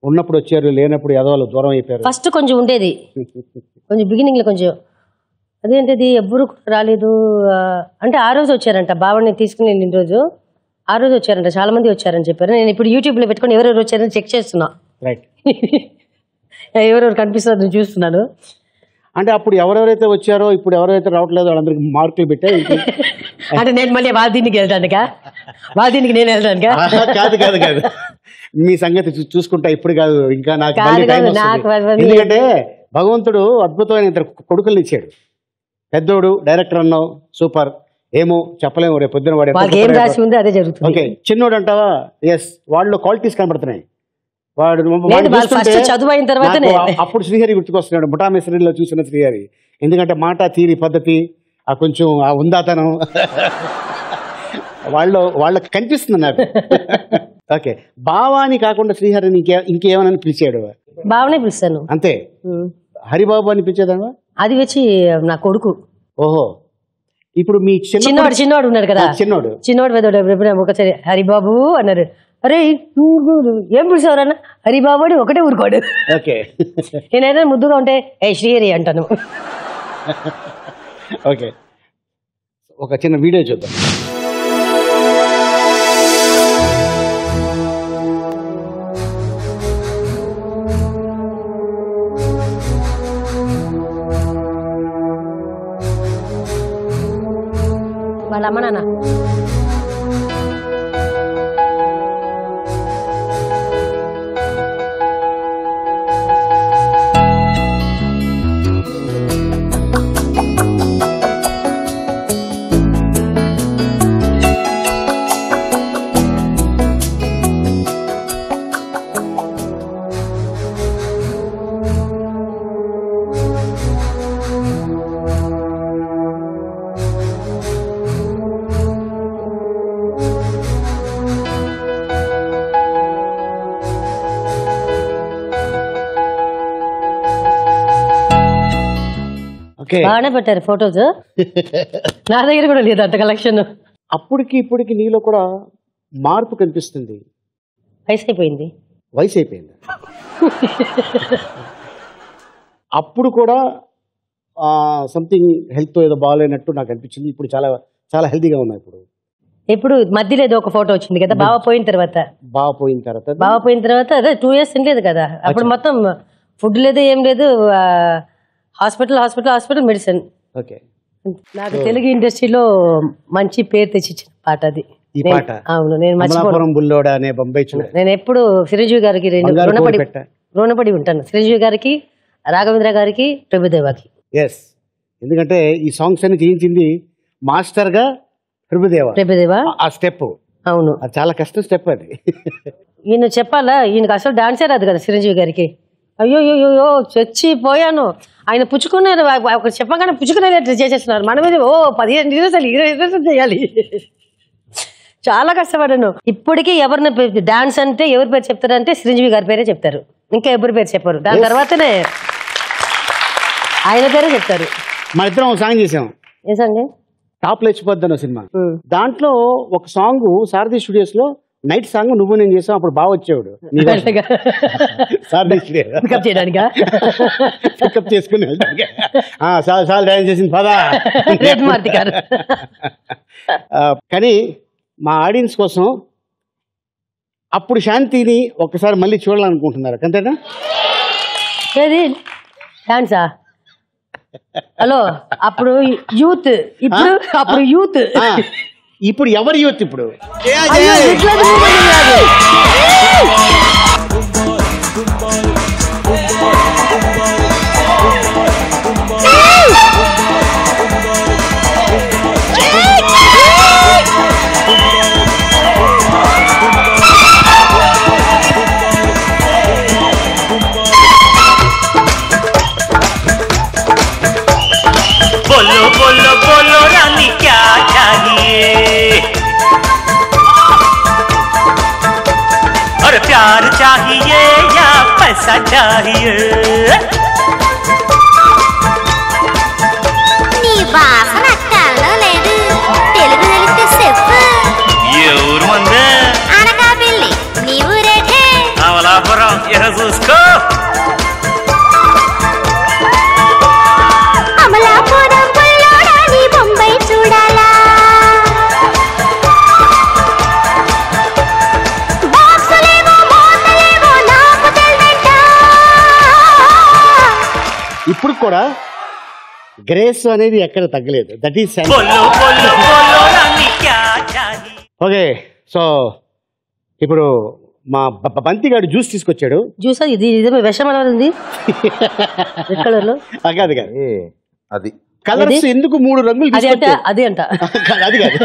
ఉన్నప్పుడు వచ్చారు లేనప్పుడు ఏదో వాళ్ళు దూరం అయిపోయారు? ఫస్ట్ కొంచెం ఉండేది, కొంచెం బిగినింగ్లో కొంచెం అదేంటిది ఎవ్వరు రాలేదు అంటే ఆ రోజు వచ్చారంట, బావని తీసుకుని వెళ్ళిన రోజు ఆ రోజు వచ్చారంట, చాలా మంది వచ్చారని చెప్పారు. నేను ఇప్పుడు యూట్యూబ్లో పెట్టుకొని ఎవరెవరు వచ్చారని చెక్ చేస్తున్నా, రైట్, ఎవరెవరు కనిపిస్తుంది చూస్తున్నాను. అంటే అప్పుడు ఎవరెవరైతే వచ్చారో ఇప్పుడు ఎవరైతే రావట్లేదో వాళ్ళందరికి మార్కులు పెట్టారు. అంటే నేను మళ్ళీ వాదీనికి వెళ్తానుగా, వాదీనికి నేను వెళ్తానుగా? కాదు కాదు కాదు, మీ సంగతి చూసుకుంటా ఇప్పుడు కాదు, ఇంకా నాకు ఎందుకంటే భగవంతుడు అద్భుతమైన ఇద్దరు కొడుకుల్ని ఇచ్చాడు. పెద్దోడు డైరెక్టర్ అన్నావు, సూపర్, ఏమో చెప్పలేము, రేపు పొద్దున వాడు అదే జరుగుతుంది. ఓకే, చిన్నోడు అంటావా? ఎస్, వాళ్ళు క్వాలిటీస్ కనబడుతున్నాయి. వాడు చదువు అయిన తర్వాత అప్పుడు శ్రీహరి గుర్తుకొస్తున్నాడు, ముఠామేశ్వరిలో చూసిన శ్రీహరి. ఎందుకంటే మాట తీరి పద్ధతి ఆ కొంచెం ఆ ఉందాతనం వాళ్ళకి కనిపిస్తుంది నాకు. ఓకే, బావాని కాకుండా శ్రీహరిని ఇంకేమని పిలిచాడు? బావనే పిలిచాను అంతే. హరిబాబు అని పిలిచేదావా? అది వచ్చి నా కొడుకు. ఓహో, ఇప్పుడు మీ చిన్నవాడు ఉన్నాడు కదా, చిన్నవాడు ఒకసారి హరిబాబు అన్నారు, అరే ఏం పిలిచేవారన్న హరిబాబు అని ఒకటే ఊరుకోడు. ఓకే, నేనైతే ముద్దుగా ఉంటే ఏ శ్రీహరి అంటాను. ఓకే, ఒక చిన్న వీడియో చూద్దాం. వాళ్ళ అమ్మ నాన్న బాగానే పెట్టారు ఫొటోస్, నా దగ్గర కూడా లేదు అంత కలెక్షన్. అప్పటికి ఇప్పటికి నీలో కూడా మార్పు కనిపిస్తుంది. వయసు అయిపోయింది. వయసు అయిపోయింది. అప్పుడు కూడా సంథింగ్ హెల్త్ ఏదో బాగాలేనట్టు నాకు అనిపించింది. ఇప్పుడు చాలా చాలా హెల్తీగా ఉన్నాయి. ఇప్పుడు మధ్యలో ఏదో ఒక ఫోటో వచ్చింది కదా, బావ పోయిన తర్వాత అదే 2 years లేదు కదా, అప్పుడు మొత్తం ఫుడ్ లేదు, ఏం లేదు, హాస్పిటల్ మెడిసిన్. ఓకే, నాకు తెలుగు ఇండస్ట్రీలో మంచి పేరు తెచ్చిచ్చిన పాట అది. అవును, నేను మర్చిపోను. నేను ఎప్పుడు చిరంజీవి గారికి రుణపడి ఉంటాను, చిరంజీవి గారికి, రాఘవేంద్ర గారికి, ప్రభుదేవాకి. ఎస్, ఎందుకంటే ఈ సాంగ్స్ అన్ని చేయించింది మాస్టర్ గా ప్రభుదేవా. ఆ స్టెప్ అవును, అది చాలా కష్టం స్టెప్ అది. ఈయన చెప్పాలా, ఈయనకు అసలు డాన్సే రాదు కదా చిరంజీవి గారికి. అయ్యో చచ్చిపోయాను. ఆయన పుచ్చుకున్నారు, చెప్పగానే పుచ్చుకునేది చేసేస్తున్నారు. మన మీద 15 నిమిషాలు 20 నిమిషాలు చేయాలి. చాలా కష్టపడ్డాను. ఇప్పటికీ ఎవరిని డాన్స్ అంటే ఎవరి పేరు చెప్తారంటే చిరంజీవి గారి పేరే చెప్తారు, ఇంకా ఎవరి పేరు చెప్పారు. దాని తర్వాతనే ఆయన పేరే చెప్తారు. మన ఇద్దరం సాంగ్ చేసాం. ఏ సాంగ్? టాప్ లేచిపోద్దాను సినిమా. దాంట్లో ఒక సాంగ్ సారథి స్టూడియోస్ లో నైట్ సాంగ్ నువ్వు నేను చేసాం, అప్పుడు బాగా వచ్చేవాడు సార్ పికప్ చేయడానికా పికప్ చేసుకుని వెళ్తాను. చాలా డ్యాన్స్ చేసింది పదా. మారుతి గారు. కానీ మా ఆడియన్స్ కోసం అప్పుడు శాంతిని ఒక్కసారి మళ్ళీ చూడాలనుకుంటున్నారు అంతేనా? ఏది డాన్సా? హలో, అప్పుడు యూత్, ఇప్పుడు అప్పుడు యూత్. ఇప్పుడు ఎవరు యూత్? ఇప్పుడు बोलो बोलो बोलो रानी क्या चाहिए, और प्यार चाहिए या पैसा चाहिए? నీ వాసన కల్లో లేదు, తెలుగు తెలిస్తే చెప్పు. ఎవరు మందే? అనకాపల్లి. నీ ఊరేటే? అమలాపురం. ఇక చూసుకో. అమలాపురం బుల్లోడా, నీ బొంబాయి చూడాలా? బాక్సులేవో మోతలేవో నాకు తెలియదంట. ఇప్పుడు కూడా గ్రేస్ అనేది ఎక్కడ తగ్గలేదు. That is okay. సో ఇప్పుడు మా బంతిగాడు జ్యూస్ తీసుకొచ్చాడు. జ్యూసా? ఇది ఇదే విషం అలా ఉంది కలర్ లో. కాదు కాదు, అది కలర్స్ ఎందుకు 3 రంగులు అది అంట, అది అంట, అది కాదు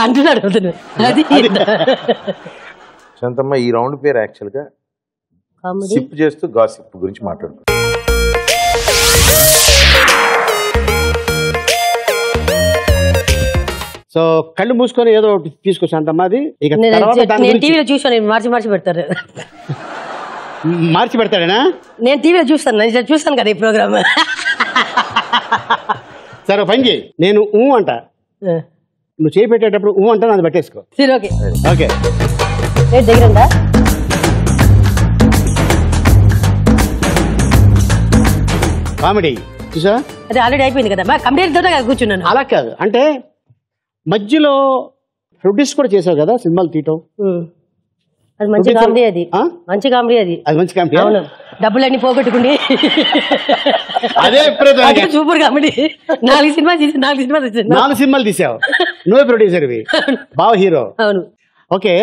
అంటున్నాడు. అది శాంతమ్మ, ఈ రౌండ్ పేరు యాక్చువల్ గా సిప్ చేస్తూ గాసిప్ గురించి మాట్లాడుకో. సో కళ్ళు మూసుకొని ఏదో తీసుకొచ్చి అంతమ్మా. అది ఇక నేను టీవీలో చూసాను, మార్చి పెడతారు. మార్చి పెడతాడేనా? నేను టీవీలో చూస్తాను కదా ఈ ప్రోగ్రామ్. సరే పని చేయి, నేను అంట, నువ్వు చేయి పెట్టేటప్పుడు అంట, అది పెట్టేసుకో. Okay okay. దగ్గర ఉందా? కామెడీ చూసా? అదే ఆల్రెడీ అయిపోయింది కదా, కంప్లీట్ తోట కూర్చున్నాను. అలా కాదు, అంటే మధ్యలో ప్రొడ్యూస్ కూడా చేసావు కదా సినిమాలు తీయటం. అది మంచి కామెడీ, అది మంచి కామెడీ, అది మంచి కామెడీ. అవును, డబ్బులన్నీ పోగొట్టుకుండి అదే సూపర్ కామెడీ. 4 సినిమాలు తీసావు, నువ్వే ప్రొడ్యూసర్, బావ హీరో. అవును. ఓకే,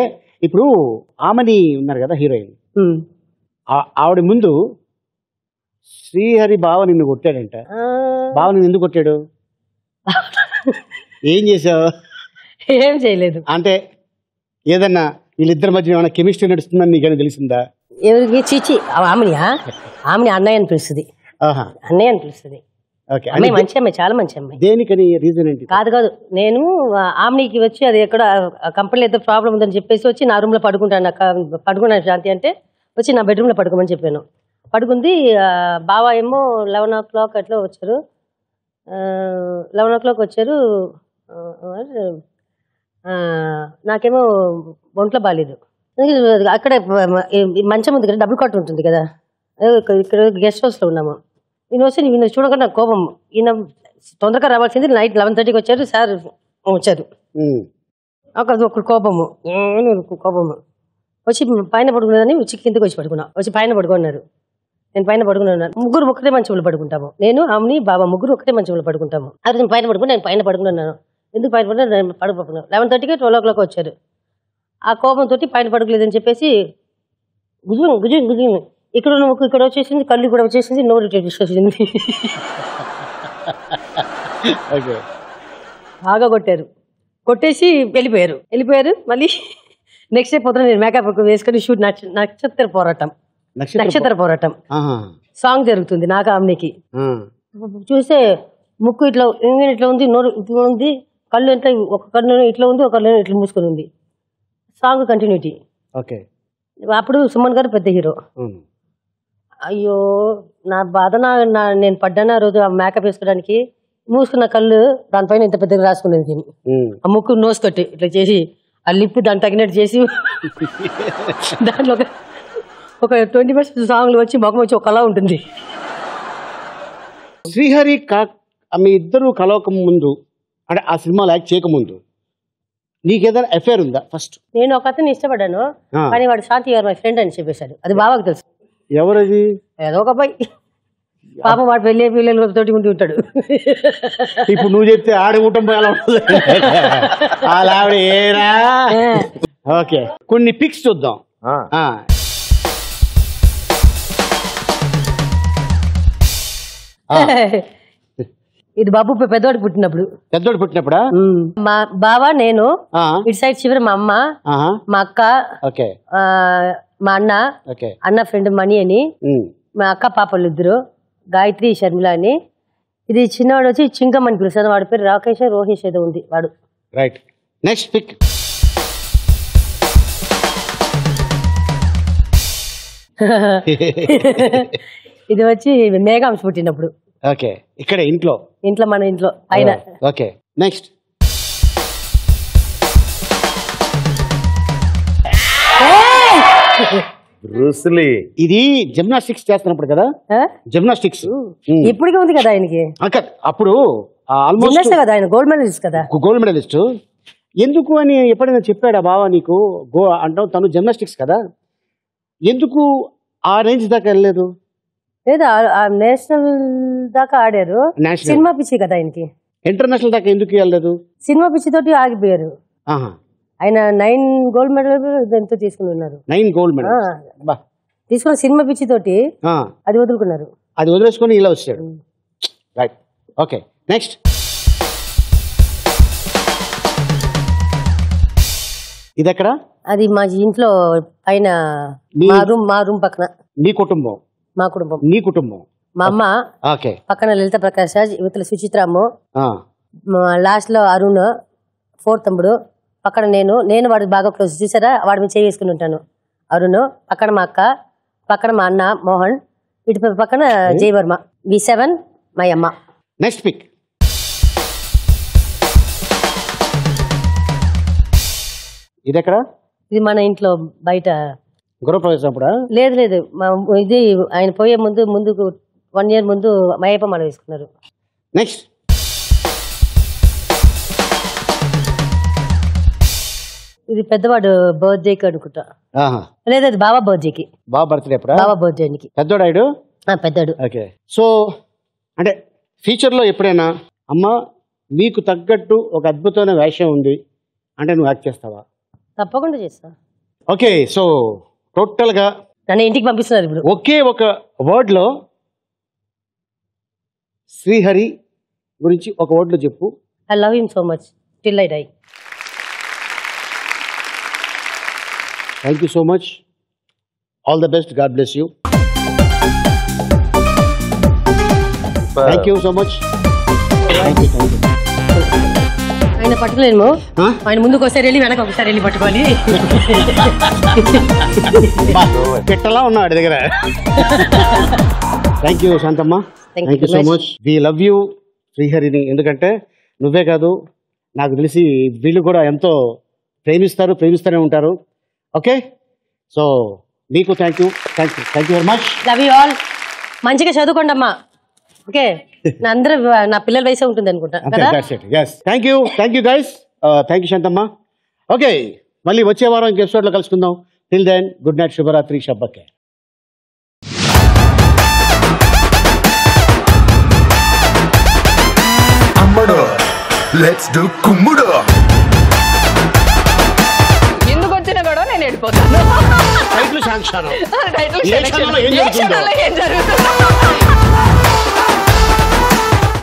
ఇప్పుడు ఆమని ఉన్నారు కదా హీరోయిన్, ఆవిడ ముందు శ్రీహరి బావ నిన్ను కొట్టాడంట. బావ నిన్ను ఎందుకు కొట్టాడు? ఏం చేసావు? ఏం చేయలేదు. అంటే ఏదన్నా వీళ్ళిద్దరి మధ్య ఏమైనా కెమిస్ట్రీ నడుస్తుందని నీకు తెలిసిందా? ఎవరికి? చీచి, ఆమెని అన్నయ్య అని పిలుస్తుంది. అన్నయ్య అని పిలుస్తుంది. అమ్మాయి మంచి అమ్మాయి, చాలా మంచి అమ్మాయి. దేనికని? రీజన్ ఏంటి? కాదు, నేను ఆమెకి వచ్చి అది ఎక్కడ కంపెనీలో ఏదో ప్రాబ్లం ఉందని చెప్పేసి వచ్చి నా రూమ్ లో పడుకున్నాను శాంతి అంటే, వచ్చి నా బెడ్రూమ్ లో పడుకోమని చెప్పాను. పడుకుంది. బావ ఏమో 11 o'clock అట్లా వచ్చారు. 11 o'clock వచ్చారు. నాకేమో ఒంట్లో బాగాలేదు. అక్కడే మంచం ఉంది కదా, డబుల్ కాట్ ఉంటుంది కదా, ఇక్కడ గెస్ట్ హౌస్లో ఉన్నాము. ఈయన వస్తే ఈయన చూడకుండా నాకు కోపం. ఈయన తొందరగా రావాల్సింది, నైట్ 11:30కి వచ్చారు సార్. వచ్చారు ఒక కోపము వచ్చి పైన పడుకున్నదని వచ్చి కిందకి వచ్చి పడుకున్నా. వచ్చి పైన పడుకున్నారు. నేను పైన పడుకున్నాను. ముగ్గురు ఒకటే మంచంలో పడుకుంటాము. నేను ఆమెని బాబా ముగ్గురు ఒకటే మంచంలో పడుకుంటాము. అది నేను పైన పడుకుని నేను పైన పడుకున్నాను. ఎందుకు పైన పడుకున్నా? నేను పడుకున్నాను. 11:30కి 12 o'clock వచ్చారు. ఆ కోపంతో పైన పడుకోలేదని చెప్పేసి గుజు ఇక్కడ ముక్కు ఇక్కడ వచ్చేసింది, కళ్ళు కూడా వచ్చేసింది, నోరు వచ్చేసింది. బాగా కొట్టారు. కొట్టేసి వెళ్ళిపోయారు. మళ్ళీ నెక్స్ట్ డే పొద్దున నేను మేకప్ వేసుకొని షూట్ నక్షత్ర పోరాటం సాంగ్ జరుగుతుంది నాకు ఆమెకి. చూస్తే ముక్కు ఇట్లా ఉంది, నోరు ఇట్లా ఉంది, కళ్ళు ఎంత ఒక కళ్ళు ఇట్లా ఉంది, ఒక కళ్ళు ఇట్లా మూసుకొని ఉంది. Song continuity. అప్పుడు సుమన్ గారు పెద్ద హీరో. అయ్యో నా బాధ, నేను పడ్డాను ఆ రోజు ఆ మేకప్ వేసుకోవడానికి. మూసుకున్న కళ్ళు దానిపైన ఇంత పెద్దగా రాసుకునేది. ఆ ముక్కు నోస్ తోటి ఇట్లా చేసి ఆ లిప్ దాన్ని తగినట్టు చేసి దాంట్లో ఒక 20% సాంగ్లు వచ్చి ముఖం వచ్చి ఒకలా ఉంటుంది. శ్రీహరి మీ ఇద్దరు కలవక ముందు అంటే ఆ సినిమాలో యాక్ట్ చేయకముందు నీకేదైనా అఫేర్ ఉందా? ఫస్ట్ నేను ఒక అతను ఇష్టపడ్డాను, కానీ వాడు శాంతి గారు మై ఫ్రెండ్ అని చెప్పేశాడు. అది బాబాకి తెలుసు. ఎవరది? ఏదో ఒక అబ్బాయి, పాపం వాడు పెళ్ళి పిల్లలతోటి ఉంటూ ఉంటాడు. ఇప్పుడు నువ్వు చెప్తే ఆడి కుటుంబం ఎలా ఉంటుంది? అలా ఆవిడ ఏరా. ఓకే, కొన్ని పిక్స్ చూద్దాం. ఇది బాబు పెద్దోడు పుట్టినప్పుడా? మా బావ, నేను, ఇటు సైడ్ చివరి మా అమ్మ, మా అక్క, మా అన్న ఫ్రెండ్ మణి అని, మా అక్క పాపలు ఇద్దరు, గాయత్రి షర్మిల అని. ఇది చిన్నవాడు వచ్చి చింకమ్ అని పిలుస్తాను, వాడి పేరు రాకేష్ రోహేష్ ఏదో ఉంది వాడు. Right, next pic. ఇది వచ్చి మేఘాంశ పుట్టినప్పుడు. ఓకే, ఇక్కడ ఇంట్లో మన ఇంట్లో పైన. Okay, next. ఇది జిమ్నాస్టిక్స్ చేస్తున్నప్పుడు కదా? జిమ్నాస్టిక్స్ ఇప్పటికే ఉంది కదా ఆయనకి. అప్పుడు ఆల్మోస్ట్ కదా ఆయన గోల్డ్ మెడలిస్ట్ కదా. Gold medalist. ఎందుకు అని ఎప్పుడైనా చెప్పాడా బావా నీకు? అంటావు తను జిమ్నాస్టిక్స్ కదా, ఎందుకు ఆ రేంజ్ దాకా వెళ్ళలేదు? లేదు, నేషనల్ దాకా ఆడారు. సినిమా పిచ్చి కదా ఆయనకి. ఇంటర్నేషనల్ దాకా ఎందుకు వెళ్ళలేదు? సినిమా పిచ్చి తోటి ఆగిపోయారు. ఆయన 9 గోల్డ్ మెడల్ ఎంతో తీసుకుని ఉన్నారు. 9 గోల్డ్ మెడల్ తీసుకుని సినిమా పిచ్చి తోటి అది వదులుకున్నారు. అది వదిలేసుకొని ఇలా వచ్చాడు. Right, okay, next. ఇది ఎక్కడ? అది మా ఇంట్లో పైన మా రూమ్ పక్కన. మీ కుటుంబం? మా కుటుంబం. నీ కుటుంబం? మా అమ్మ పక్కన లలిత ప్రకాష్ రాజ్, యువతల సుచిత్రాము, లాస్ట్ లో అరుణ్, 4th తమ్ముడు, పక్కన నేను వాడు బాగా క్లోజ్. చూసారా, వాడి మీద చేసుకుని ఉంటాను. అరుణ్ పక్కన మా అక్క, పక్కన మా అన్న మోహన్, ఇటు పక్కన జయవర్మ. V7 మా అమ్మ. Next pic. ఇది ఎక్కడ? ఇది మన ఇంట్లో బయట గృహప్రవేశం అప్పుడా? లేదు, ఇది ఆయన పోయే ముందుకు 1 year ముందు మయ్యప్ప మాల వేసుకున్నారు. నెక్స్ట్. ఇది పెద్దవాడు బర్త్డేకి అనుకుంటా. లేదు, అది బాబా బర్త్డేకి. బాబా బర్త్డే అప్పుడా? బాబా బర్త్డేకి. పెద్దోడాడు? పెద్దోడు. ఓకే, సో అంటే ఫ్యూచర్లో ఎప్పుడైనా అమ్మ మీకు తగ్గట్టు ఒక అద్భుతమైన వేషం ఉంది అంటే నువ్వు యాక్ట్ చేస్తావా? తప్పకుండా చేస్తా. ఓకే, సో టోటల్ గా నన్ను ఇంటికి పంపిస్తున్నారు ఇప్పుడు. ఒకే ఒక వర్డ్ లో శ్రీహరి గురించి ఒక వర్డ్ లో చెప్పు. I love him so much till I die. Thank you so much. All the best. God bless you. Thank you so much. ఆయన పట్టుకోలేము. ఆయన ముందుకు ఒకసారి వెళ్ళి వెనక ఒకసారి వెళ్ళి పట్టుకోవాలి. పెట్టలా ఉన్నాడు దగ్గర. Thank you Shanthamma. Thank you so much. We love you శ్రీహరిని. ఎందుకంటే నువ్వే కాదు, నాకు తెలిసి వీళ్ళు కూడా ఎంతో ప్రేమిస్తూనే ఉంటారు. ఓకే, సో మీకు thank you very much. Love you all. మంచిగా చదువుకోండి అమ్మా. ఓకే, అందరూ నా పిల్లల వయసే ఉంటుంది అనుకుంటా. Thank you guys. Thank you Shanthamma. Okay, మళ్ళీ వచ్చే వారం ఇంక ఎపిసోడ్లో కలుసుకుందాం. టిల్ దెన్ గుడ్ నైట్, శుభరాత్రి, షబ్బకే. అమ్మడు లెట్స్ డు కుమ్ముడు. ఎందుకు వచ్చినా కూడా నేను వెళ్ళిపోతాను. Title sanction. ఏం జరుగుతుందో